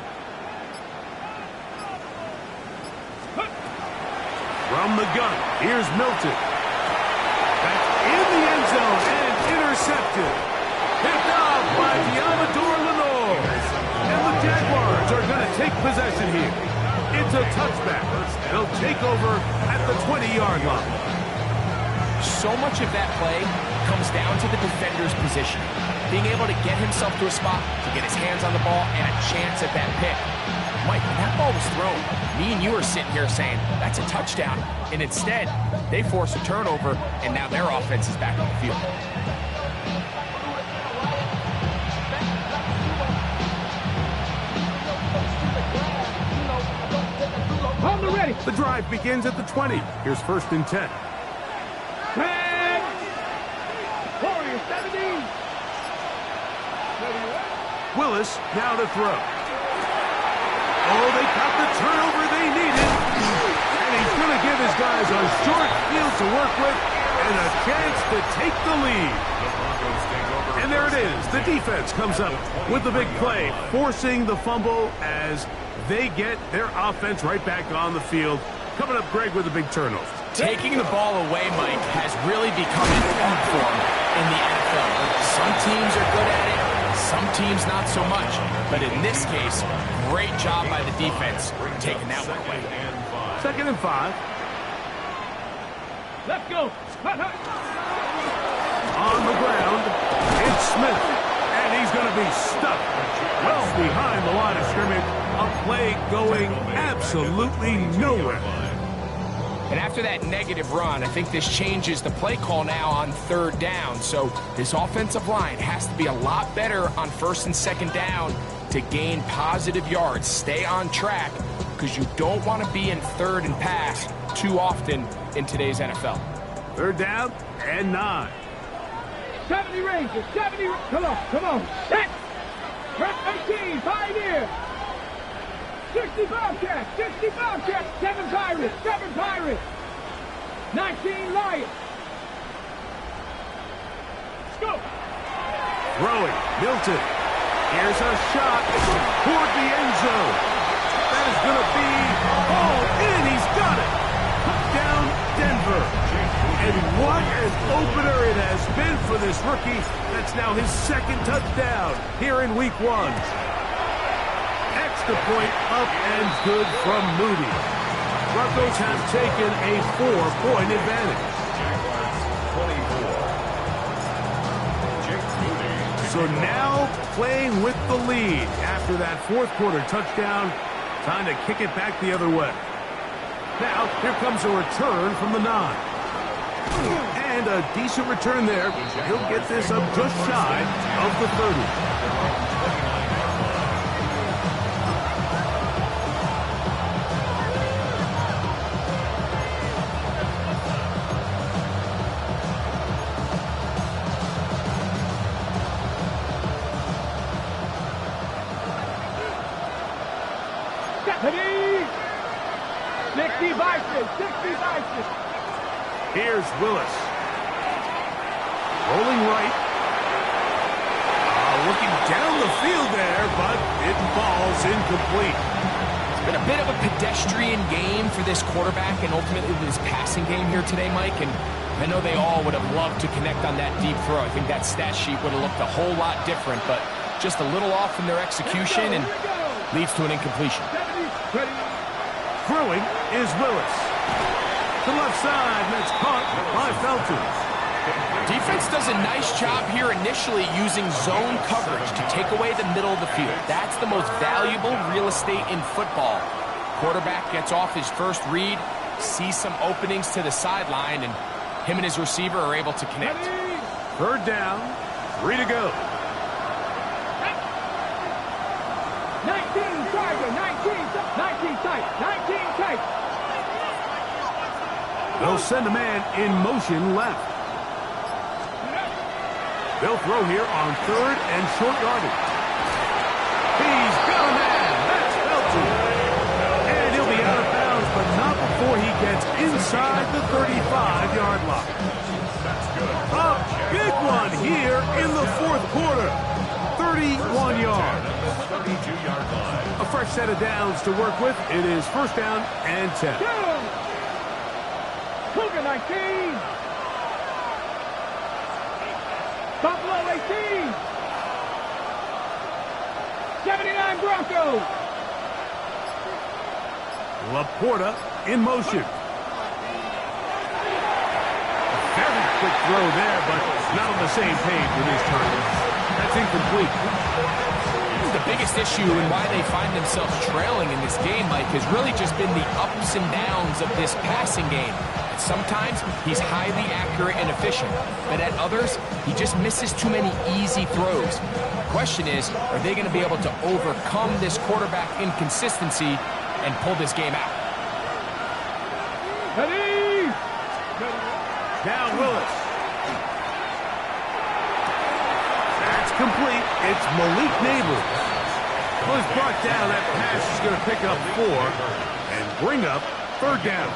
From the gun, here's Milton. That's in the end zone and intercepted. Picked off by Diamador Lenore. And the Jaguars are going to take possession here. It's a touchback. They'll take over at the 20-yard line. So much of that play comes down to the defender's position. Being able to get himself to a spot, to get his hands on the ball, and a chance at that pick. Mike, when that ball was thrown, me and you are sitting here saying, that's a touchdown. And instead, they force a turnover, and now their offense is back on the field. On the ready. The drive begins at the 20. Here's 1st and 10. 10. Warriors 17. Willis now to throw. Oh, they got the turnover they needed. And he's going to give his guys a short field to work with and a chance to take the lead. And there it is. The defense comes up with the big play, forcing the fumble as they get their offense right back on the field. Coming up, Greg, with a big turnover. Taking the ball away, Mike, has really become an art form in the NFL. Some teams are good at it, some teams not so much. But in this case, great job by the defense taking that one away. 2nd and 5. Let's go. On the ground, it's Smith. And he's going to be stuck well behind the line of scrimmage. A play going absolutely nowhere. And after that negative run, I think this changes the play call now on 3rd down. So this offensive line has to be a lot better on 1st and 2nd down to gain positive yards. Stay on track because you don't want to be in 3rd and pass too often in today's NFL. 3rd down and 9. 70 Rangers, 70. Come on. Set. 18, 5 here. 60 Bobcats, 60 Bobcats, 7 Pirates, 7 Pirates, 19 Lions. Let's go. Throwing, Milton. Here's a shot toward the end zone. That is going to be all in. He's got it. Touchdown, Denver. And what an opener it has been for this rookie. That's now his second touchdown here in week 1. Extra point up and good from Moody. Broncos have taken a 4-point advantage. So now playing with the lead after that fourth quarter touchdown. Time to kick it back the other way. Now, here comes a return from the 9. And a decent return there. He'll get this up just shy of the 30. Here's Willis. Rolling right. Looking down the field there, but it falls incomplete. It's been a bit of a pedestrian game for this quarterback and ultimately this passing game here today, Mike. And I know they all would have loved to connect on that deep throw. I think that stat sheet would have looked a whole lot different, but just a little off in their execution and leads to an incompletion. Throwing is Willis. To the left side, and it's caught by Felton. Defense does a nice job here initially using zone coverage to take away the middle of the field. That's the most valuable real estate in football. Quarterback gets off his first read, sees some openings to the sideline, and him and his receiver are able to connect. Third down, 3 to go. 19 Tiger, 19 tight, 19 tight. They'll send a man in motion left. They'll throw here on third and short yardage. He's got a man. That's Felton. And he'll be out of bounds, but not before he gets inside the 35-yard line. A big one here in the fourth quarter. 31 yards. A fresh set of downs to work with. It is first down and 10. Cougar 19. Buffalo 18. 79 Broncos. Laporta in motion. A very quick throw there, but not on the same page with his target. That's incomplete. The biggest issue and why they find themselves trailing in this game, Mike, has really just been the ups and downs of this passing game. Sometimes he's highly accurate and efficient, but at others, he just misses too many easy throws. The question is, are they going to be able to overcome this quarterback inconsistency and pull this game out? Ready? Down Willis. That's complete. It's Malik Neighbors. Well, he's brought down. That pass is going to pick up 4 and bring up third down.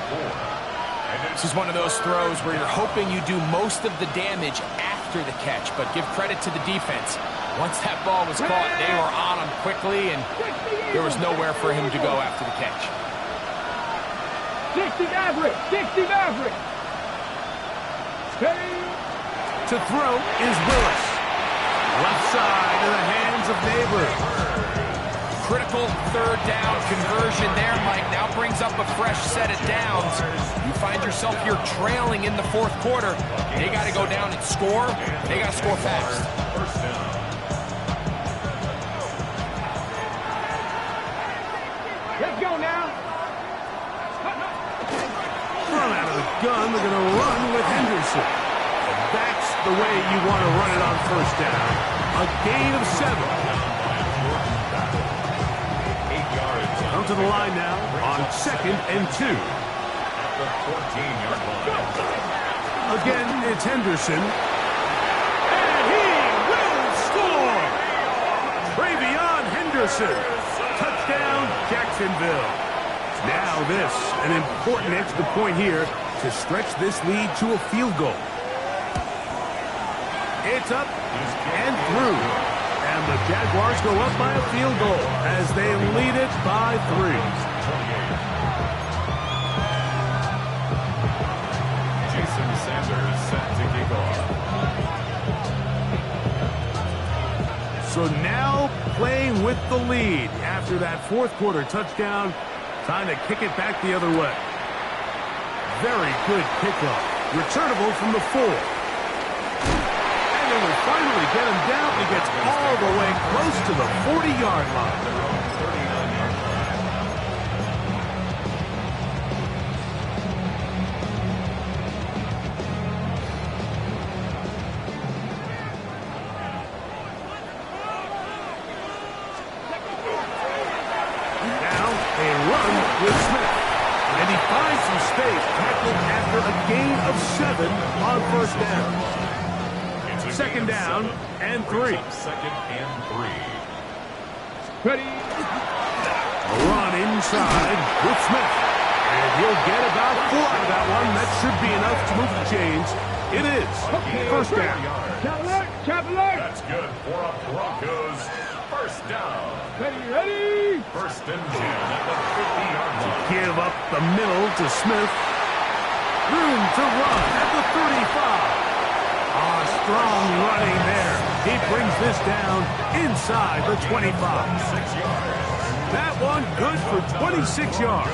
This is one of those throws where you're hoping you do most of the damage after the catch, but give credit to the defense. Once that ball was caught, they were on him quickly, and there was nowhere for him to go after the catch. 60 Maverick, 60 Maverick. To throw is Willis. Left side in the hands of Neighbors. Critical third down conversion there, Mike. Now brings up a fresh set of downs. You find yourself here trailing in the fourth quarter. They got to go down and score. They got to score fast. Let's go now. Run out of the gun. They're going to run with Henderson. That's the way you want to run it on first down. A gain of 7. Come to the line now on 2nd and 2. At the 14-yard line. Again, it's Henderson. And he will score! Travion Henderson. Touchdown, Jacksonville. Jacksonville. Now this, an important extra point here to stretch this lead to a field goal. It's up and through. And the Jaguars go up by a field goal as they lead it by 3. Jason Sanders set to kick off. So now playing with the lead after that fourth quarter touchdown, trying to kick it back the other way. Very good kickoff. Returnable from the 4. And they will finally get him down. He gets all the way close to the 40-yard line. Their own 39-yard line. Now a run with Smith. And he finds some space, tackled after a gain of 7 on first down. It's a Second gain of down 7. and Brings 3. up second and 3. Ready. A run inside with Smith. And he'll get about 4 out of that one. That should be enough to move the chains. It is. First down. Traveler, traveler. That's good for a Broncos first down. Ready. First and 10 at the 50-yard line. Give up the middle to Smith. Room to run at the 35. Strong running there. He brings this down inside the 25. 6 yards. That one good for 26 yards.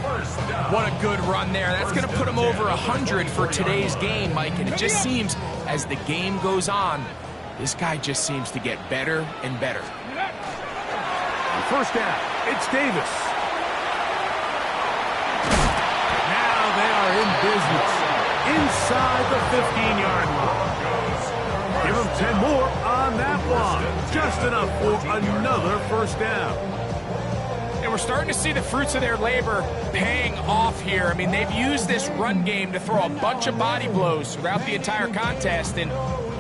First down. What a good run there. That's going to put him over 100 for today's game, Mike. And it just seems as the game goes on, this guy just seems to get better and better. First down, it's Davis. Now they are in business inside the 15-yard line. Give him 10 more on that one. Just enough for another first down. And we're starting to see the fruits of their labor paying off here. I mean, they've used this run game to throw a bunch of body blows throughout the entire contest. And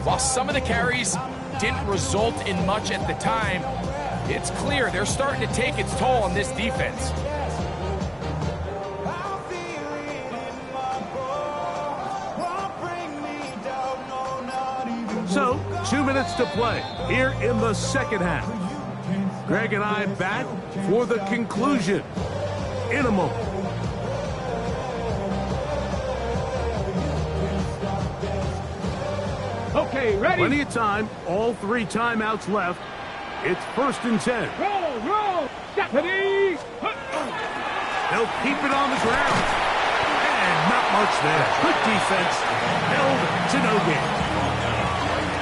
while some of the carries didn't result in much at the time, it's clear they're starting to take its toll on this defense. So, 2 minutes to play here in the second half. Greg and I back for the conclusion in a moment. Okay, ready. Plenty of time, all 3 timeouts left. It's first and 10. Roll. Step. Ready. They'll keep it on the ground. And not much there. Good defense. Held to no gain.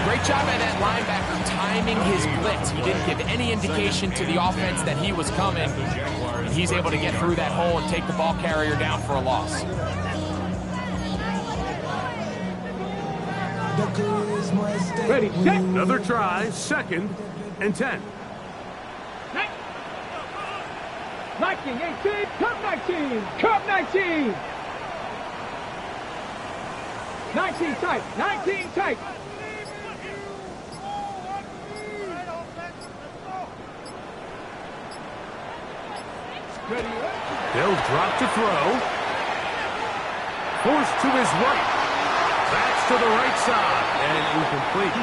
Great job by that linebacker timing his blitz. He didn't give any indication to the offense that he was coming. And he's able to get through that hole and take the ball carrier down for a loss. Ready. Set. Another try, second and 10. 19, 18, Cup 19, Cup 19. 19 tight, 19 tight. Ready. They'll drop to throw. Forced to his right. Backs to the right side. And incomplete.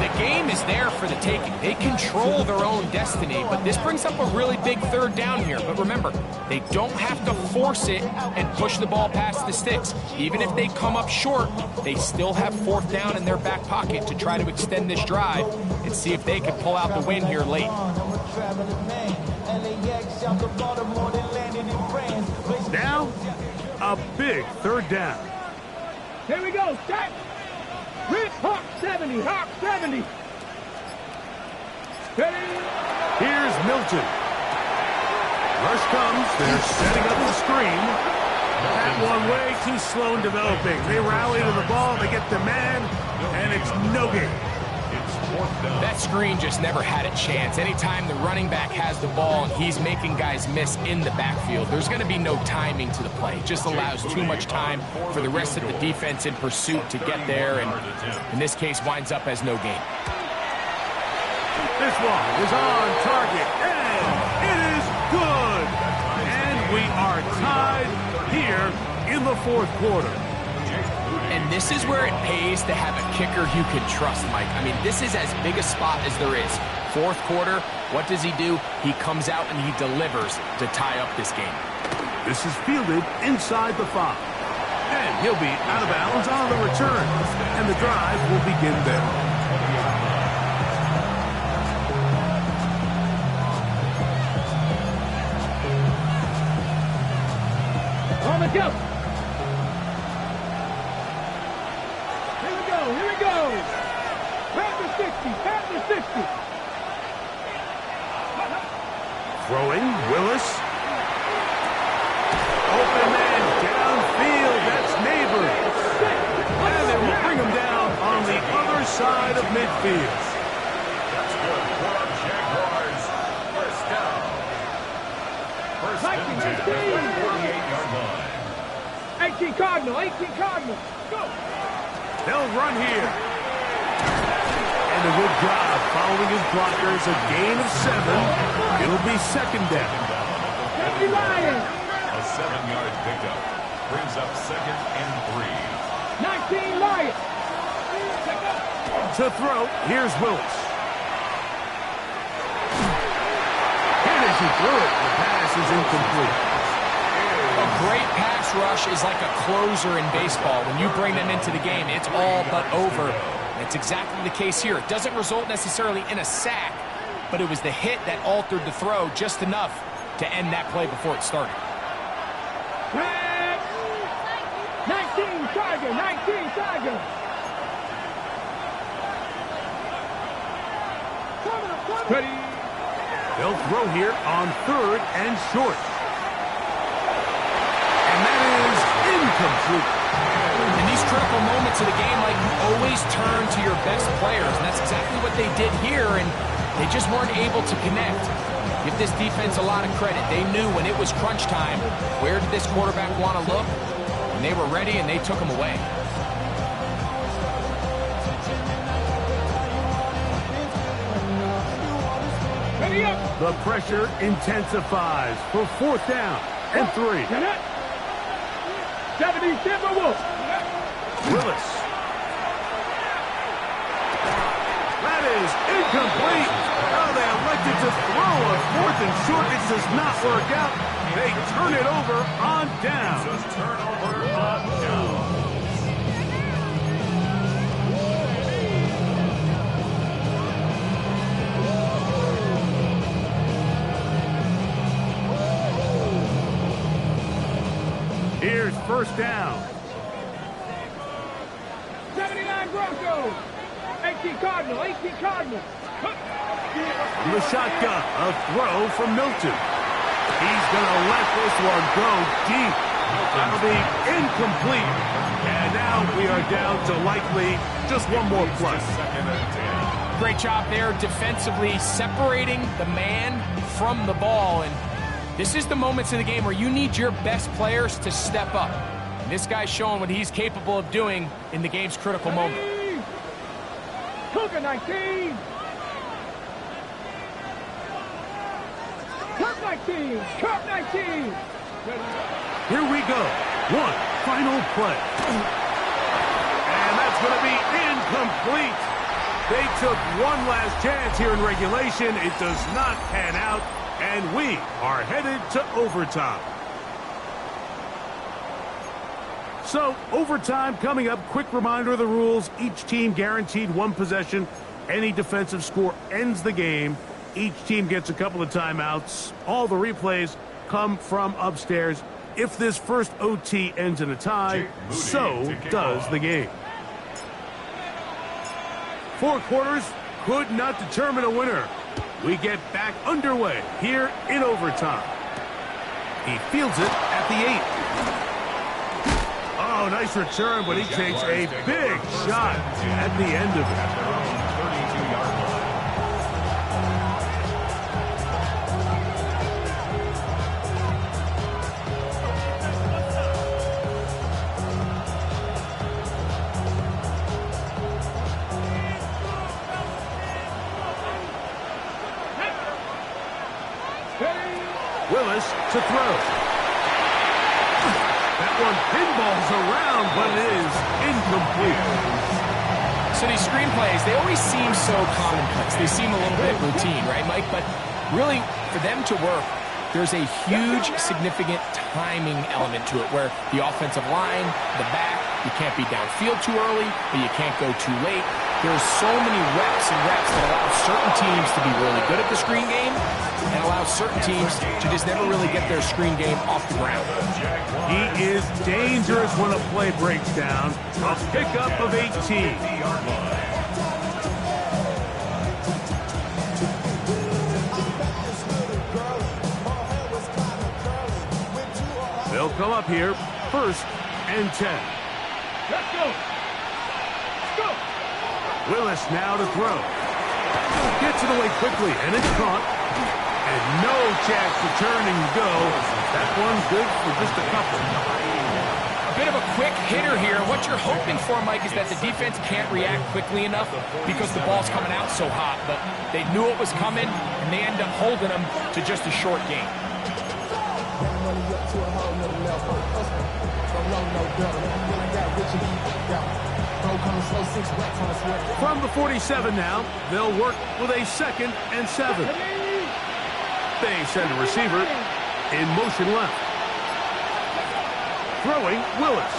The game is there for the taking. They control their own destiny, but this brings up a really big third down here. But remember, they don't have to force it and push the ball past the sticks. Even if they come up short, they still have fourth down in their back pocket to try to extend this drive and see if they can pull out the win here late. Now, a big third down. Here we go, set. Rip, Hawk 70, Hawk 70. Ready. Here's Milton. Rush comes. They're setting up the screen. That one way too slow in developing. They rally to the ball. They get the man, and it's no gain. That screen just never had a chance. Anytime the running back has the ball and he's making guys miss in the backfield, there's going to be no timing to the play. It just allows too much time for the rest of the defense in pursuit to get there, and in this case winds up as no gain. This one is on target, and it is are tied here in the fourth quarter. And this is where it pays to have a kicker you can trust, Mike. I mean, this is as big a spot as there is. Fourth quarter, what does he do? He comes out and he delivers to tie up this game. This is fielded inside the 5. And he'll be out of bounds on the return. And the drive will begin there. On the go. Here we go. Here we go. Pat the 60. Pat the 60. Throwing, Willis. Open man downfield. That's Neighbor. And they will bring him down on the other side of midfield. That's good for our Jaguars. First down. First and 10 at the 48-yard line. 18 Cardinal. 18 Cardinal. Go. They'll run here. And a good job following his blockers. A gain of 7. It'll be second down. 70 Lions. A 7-yard pickup brings up second and 3. 19 Lions. To throw, here's Willis. Hit as he threw it. The pass is incomplete. A great pass rush is like a closer in baseball. When you bring them into the game, it's all but over. That's exactly the case here. It doesn't result necessarily in a sack, but it was the hit that altered the throw just enough to end that play before it started. 19 Tiger. 19 Tiger. Ready. They'll throw here on 3rd and short. And that is incomplete. In these critical moments of the game, like, you always turn to your best players, and that's exactly what they did here, and they just weren't able to connect. Give this defense a lot of credit. They knew when it was crunch time, where did this quarterback want to look? And they were ready, and they took him away. Ready up. The pressure intensifies for 4th down and 3. 70 Timberwolves. Willis. That is incomplete. Now they elected to throw on 4th and short. It does not work out. They turn it over on down. Just turnover on down. Here's first down. 79 Broncos. 18 Cardinal. 18 Cardinal. The shotgun, a throw from Milton. He's going to let this one go deep. That'll be incomplete. And now we are down to likely just one more plus. Second and 10. Great job there defensively, separating the man from the ball. And this is the moments in the game where you need your best players to step up. And this guy's showing what he's capable of doing in the game's critical moment. Cougar 19. Cup 19. Cup 19. Here we go. One final play. And that's going to be incomplete. They took one last chance here in regulation. It does not pan out, and we are headed to overtime. So, overtime coming up. Quick reminder of the rules. Each team guaranteed one possession. Any defensive score ends the game. Each team gets a couple of timeouts. All the replays come from upstairs. If this first OT ends in a tie, so does the game. 4 quarters could not determine a winner. We get back underway here in overtime. He fields it at the 8. Oh, nice return, but he takes a big shot at the end of it. 32-yard line. Willis to throw. one pinballs around, but it is incomplete. So these screenplays, they always seem so commonplace. They seem a little bit routine, right, Mike? But really, for them to work, there's a huge, significant timing element to it where the offensive line, the back, you can't be downfield too early, but you can't go too late. There's so many reps and reps that allow certain teams to be really good at the screen game and allow certain teams to just never really get their screen game off the ground. He is dangerous when a play breaks down. A pickup of 18. They'll come up here, 1st and 10. Let's go. Let's go. Willis now to throw. Gets it away quickly, and it's caught. And no chance to turn and go. That one's good for just a couple. A bit of a quick hitter here. What you're hoping for, Mike, is that the defense can't react quickly enough because the ball's coming out so hot. But they knew it was coming, and they end up holding them to just a short game. From the 47 now, they'll work with a 2nd and 7. They send a receiver in motion left. Throwing, Willis.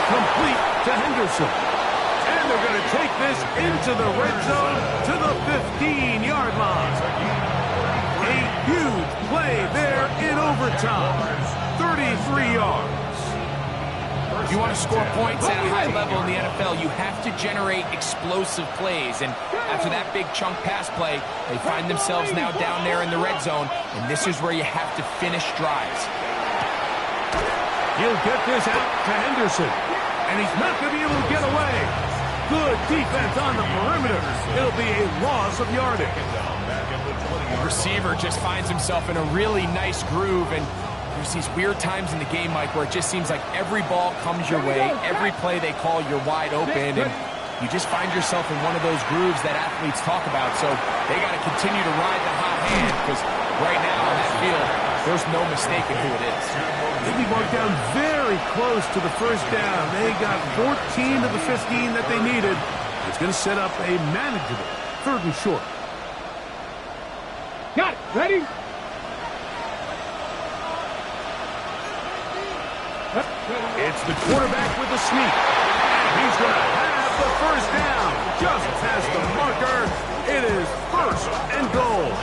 Complete to Henderson. And they're going to take this into the red zone to the 15-yard line. A huge play there in overtime. 33 yards. If you want to score points at a high level in the NFL, you have to generate explosive plays. And after that big chunk pass play, they find themselves now down there in the red zone. And this is where you have to finish drives. He'll get this out to Henderson. And he's not going to be able to get away. Good defense on the perimeter. It'll be a loss of yardage. The receiver just finds himself in a really nice groove. And there's these weird times in the game, Mike, where it just seems like every ball comes your way. Every play they call, you're wide open. And you just find yourself in one of those grooves that athletes talk about. So they got to continue to ride the hot hand because right now on that field, there's no mistaking who it is. They'll be marked down very close to the 1st down. They got 14 to the 15 that they needed. It's going to set up a manageable 3rd and short. Got it. Ready? It's the quarterback with the sneak. And he's going to have the 1st down. Just past the marker. It is 1st and goal.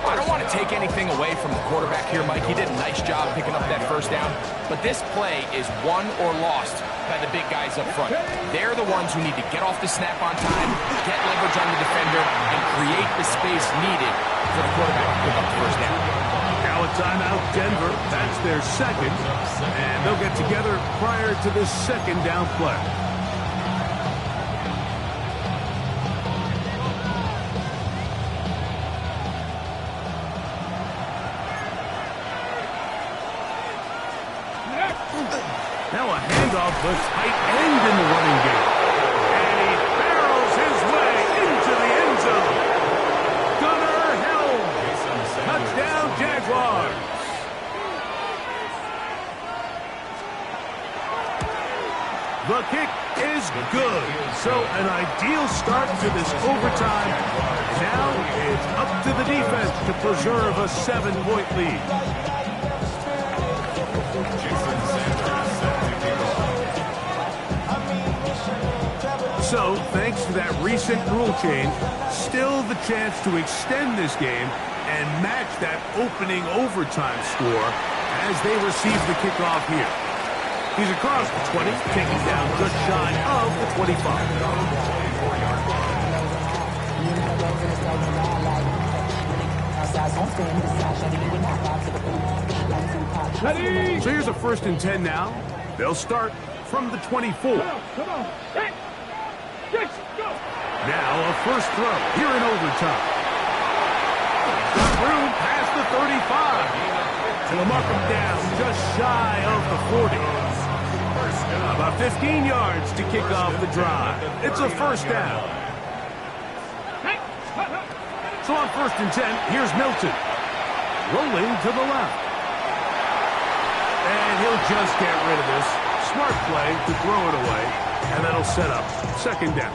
I don't want to take anything away from the quarterback here, Mike. He did a nice job picking up that 1st down. But this play is won or lost by the big guys up front. They're the ones who need to get off the snap on time, get leverage on the defender, and create the space needed for the quarterback to pick up the 1st down. Now a timeout, Denver. That's their 2nd. And they'll get together prior to this 2nd down play. Now a handoff, the tight end in the running game. And he barrels his way into the end zone. Gunnar Helms. Touchdown, Jaguars. The kick is good. So an ideal start to this overtime. Now it's up to the defense to preserve a 7-point lead. So, thanks to that recent rule change, still the chance to extend this game and match that opening overtime score as they receive the kickoff here. He's across the 20, taking down just shy of the 25. Ready? So here's a 1st and 10 now. They'll start from the 24. Come on. Hey. Six, go. Now a 1st throw here in overtime. Got room past the 35. And they'll mark him down just shy of the 40. About 15 yards to kick off the drive. It's a 1st down. So on 1st and 10, here's Milton. rolling to the left. And he'll just get rid of this. Smart play to throw it away, and that'll set up second down.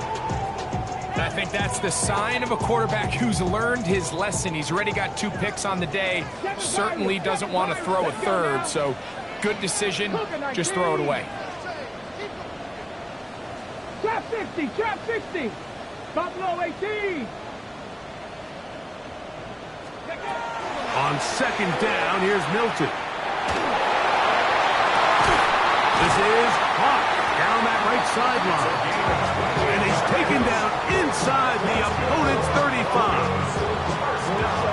I think that's the sign of a quarterback who's learned his lesson. He's already got 2 picks on the day. Certainly doesn't want to throw a third, so good decision. Just throw it away. Trap 60, trap 60. Buffalo 18. On second down, here's Milton. This is Hawk down that right sideline. And he's taken down inside the opponent's 35.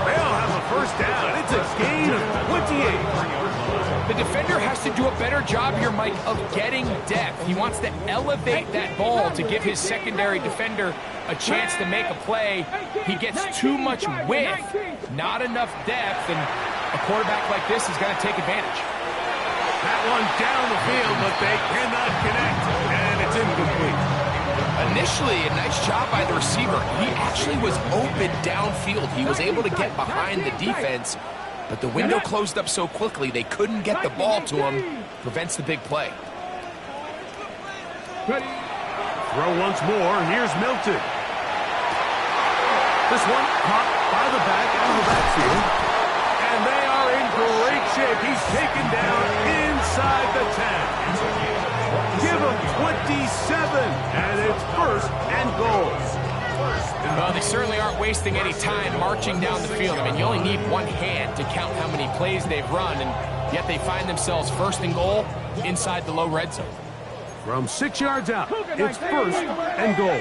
They'll have a first down. It's a gain of 28. The defender has to do a better job here, Mike, of getting depth. He wants to elevate that ball to give his secondary defender a chance to make a play. He gets too much width, not enough depth, and a quarterback like this is going to take advantage. That one down the field, but they cannot connect, and it's incomplete. Initially, a nice job by the receiver. He actually was open downfield. He was able to get behind the defense, but the window closed up so quickly they couldn't get the ball to him. Prevents the big play. Throw once more, and here's Milton. This one caught by the back out of the backfield. And they are in great shape. He's taken down inside the 10. Give him 27, and it's first and goal. Well, they certainly aren't wasting any time marching down the field. I mean, you only need one hand to count how many plays they've run, and yet they find themselves first and goal inside the low red zone. From 6 yards out, it's first and goal.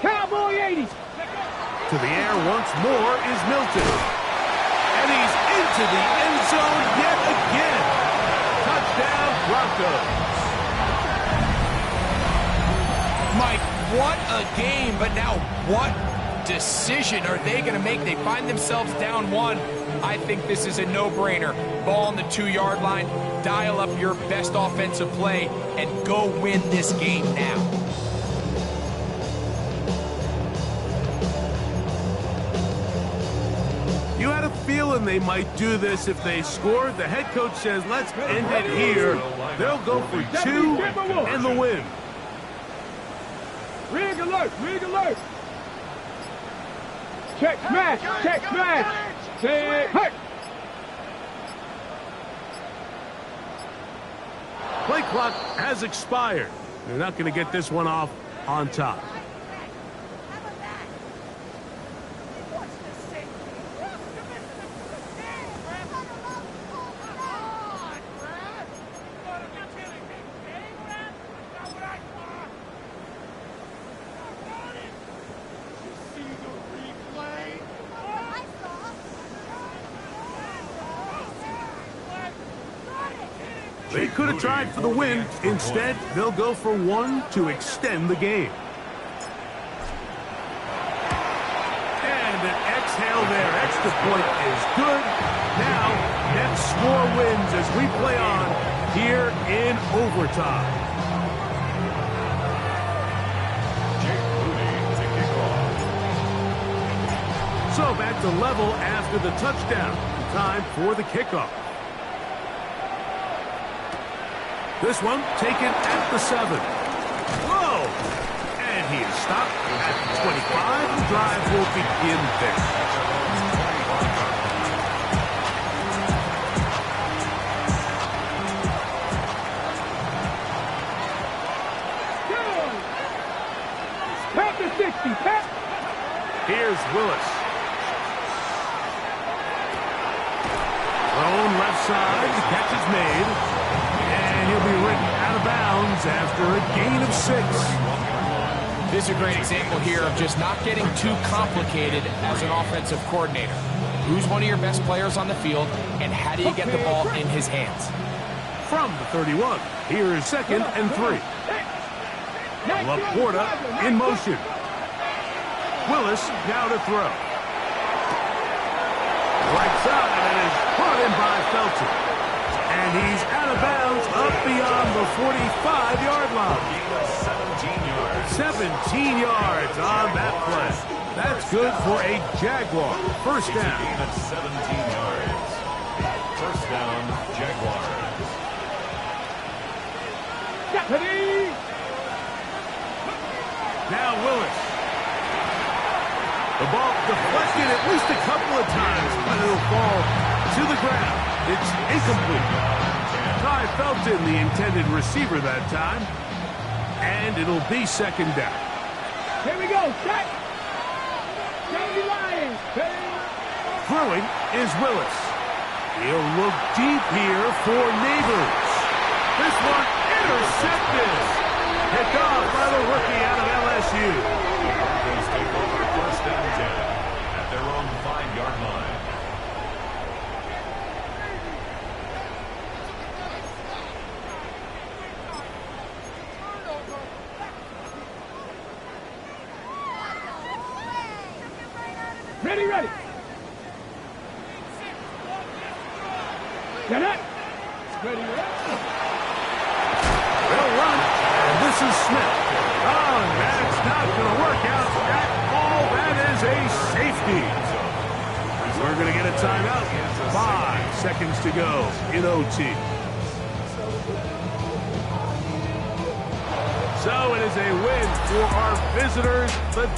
Cowboy 80. To the air once more is Milton. And he's into the end zone yet again. Touchdown, Broncos. Mike, what a game, but now what decision are they going to make? They find themselves down 1. I think this is a no-brainer. Ball on the 2-yard line, dial up your best offensive play, and go win this game now. You had a feeling they might do this if they scored. The head coach says, let's end it here. They'll go for 2 and the win. Rig alert, rig alert. Check smash, check smash. Say, hey. Play clock has expired. They're not going to get this one off on top. They could have tried for the win. Instead, they'll go for 1 to extend the game. And an exhale there. Extra point is good. Now, next score wins as we play on here in overtime. So back to level after the touchdown. Time for the kickoff. This one taken at the 7. Whoa! And he is stopped at the 25. The drive will begin there. Pat to 60, Pat. Here's Willis. Thrown left side. The catch is made. And he'll be written out of bounds after a gain of 6. This is a great example here of just not getting too complicated as an offensive coordinator. Who's one of your best players on the field, and how do you get the ball in his hands? From the 31, here is second and 3. Laporta in motion. Willis now to throw. Right side, and is brought in by Felton. And he's out of bounds up beyond the 45-yard line. Gain of 17 yards. 17 yards on that play. That's good for a Jaguar. First Gain down. of 17 yards. First down, Jaguars. Deputy. Now Willis. The ball deflected at least a couple of times, but it'll fall to the ground. It's incomplete. Ty Felton, the intended receiver that time. And it'll be second down. Here we go. Set. County Lions. Throwing is Willis. He'll look deep here for Neighbors. This one intercepted. Picked off by the rookie out of LSU. Broncos take over first and 10 at their own 5-yard line. Ready, ready. Get it. Ready, ready. They'll run, and this is Smith. Oh, that's not going to work out at all. That is a safety. We're going to get a timeout. 5 seconds to go in OT. So it is a win for our visitors. The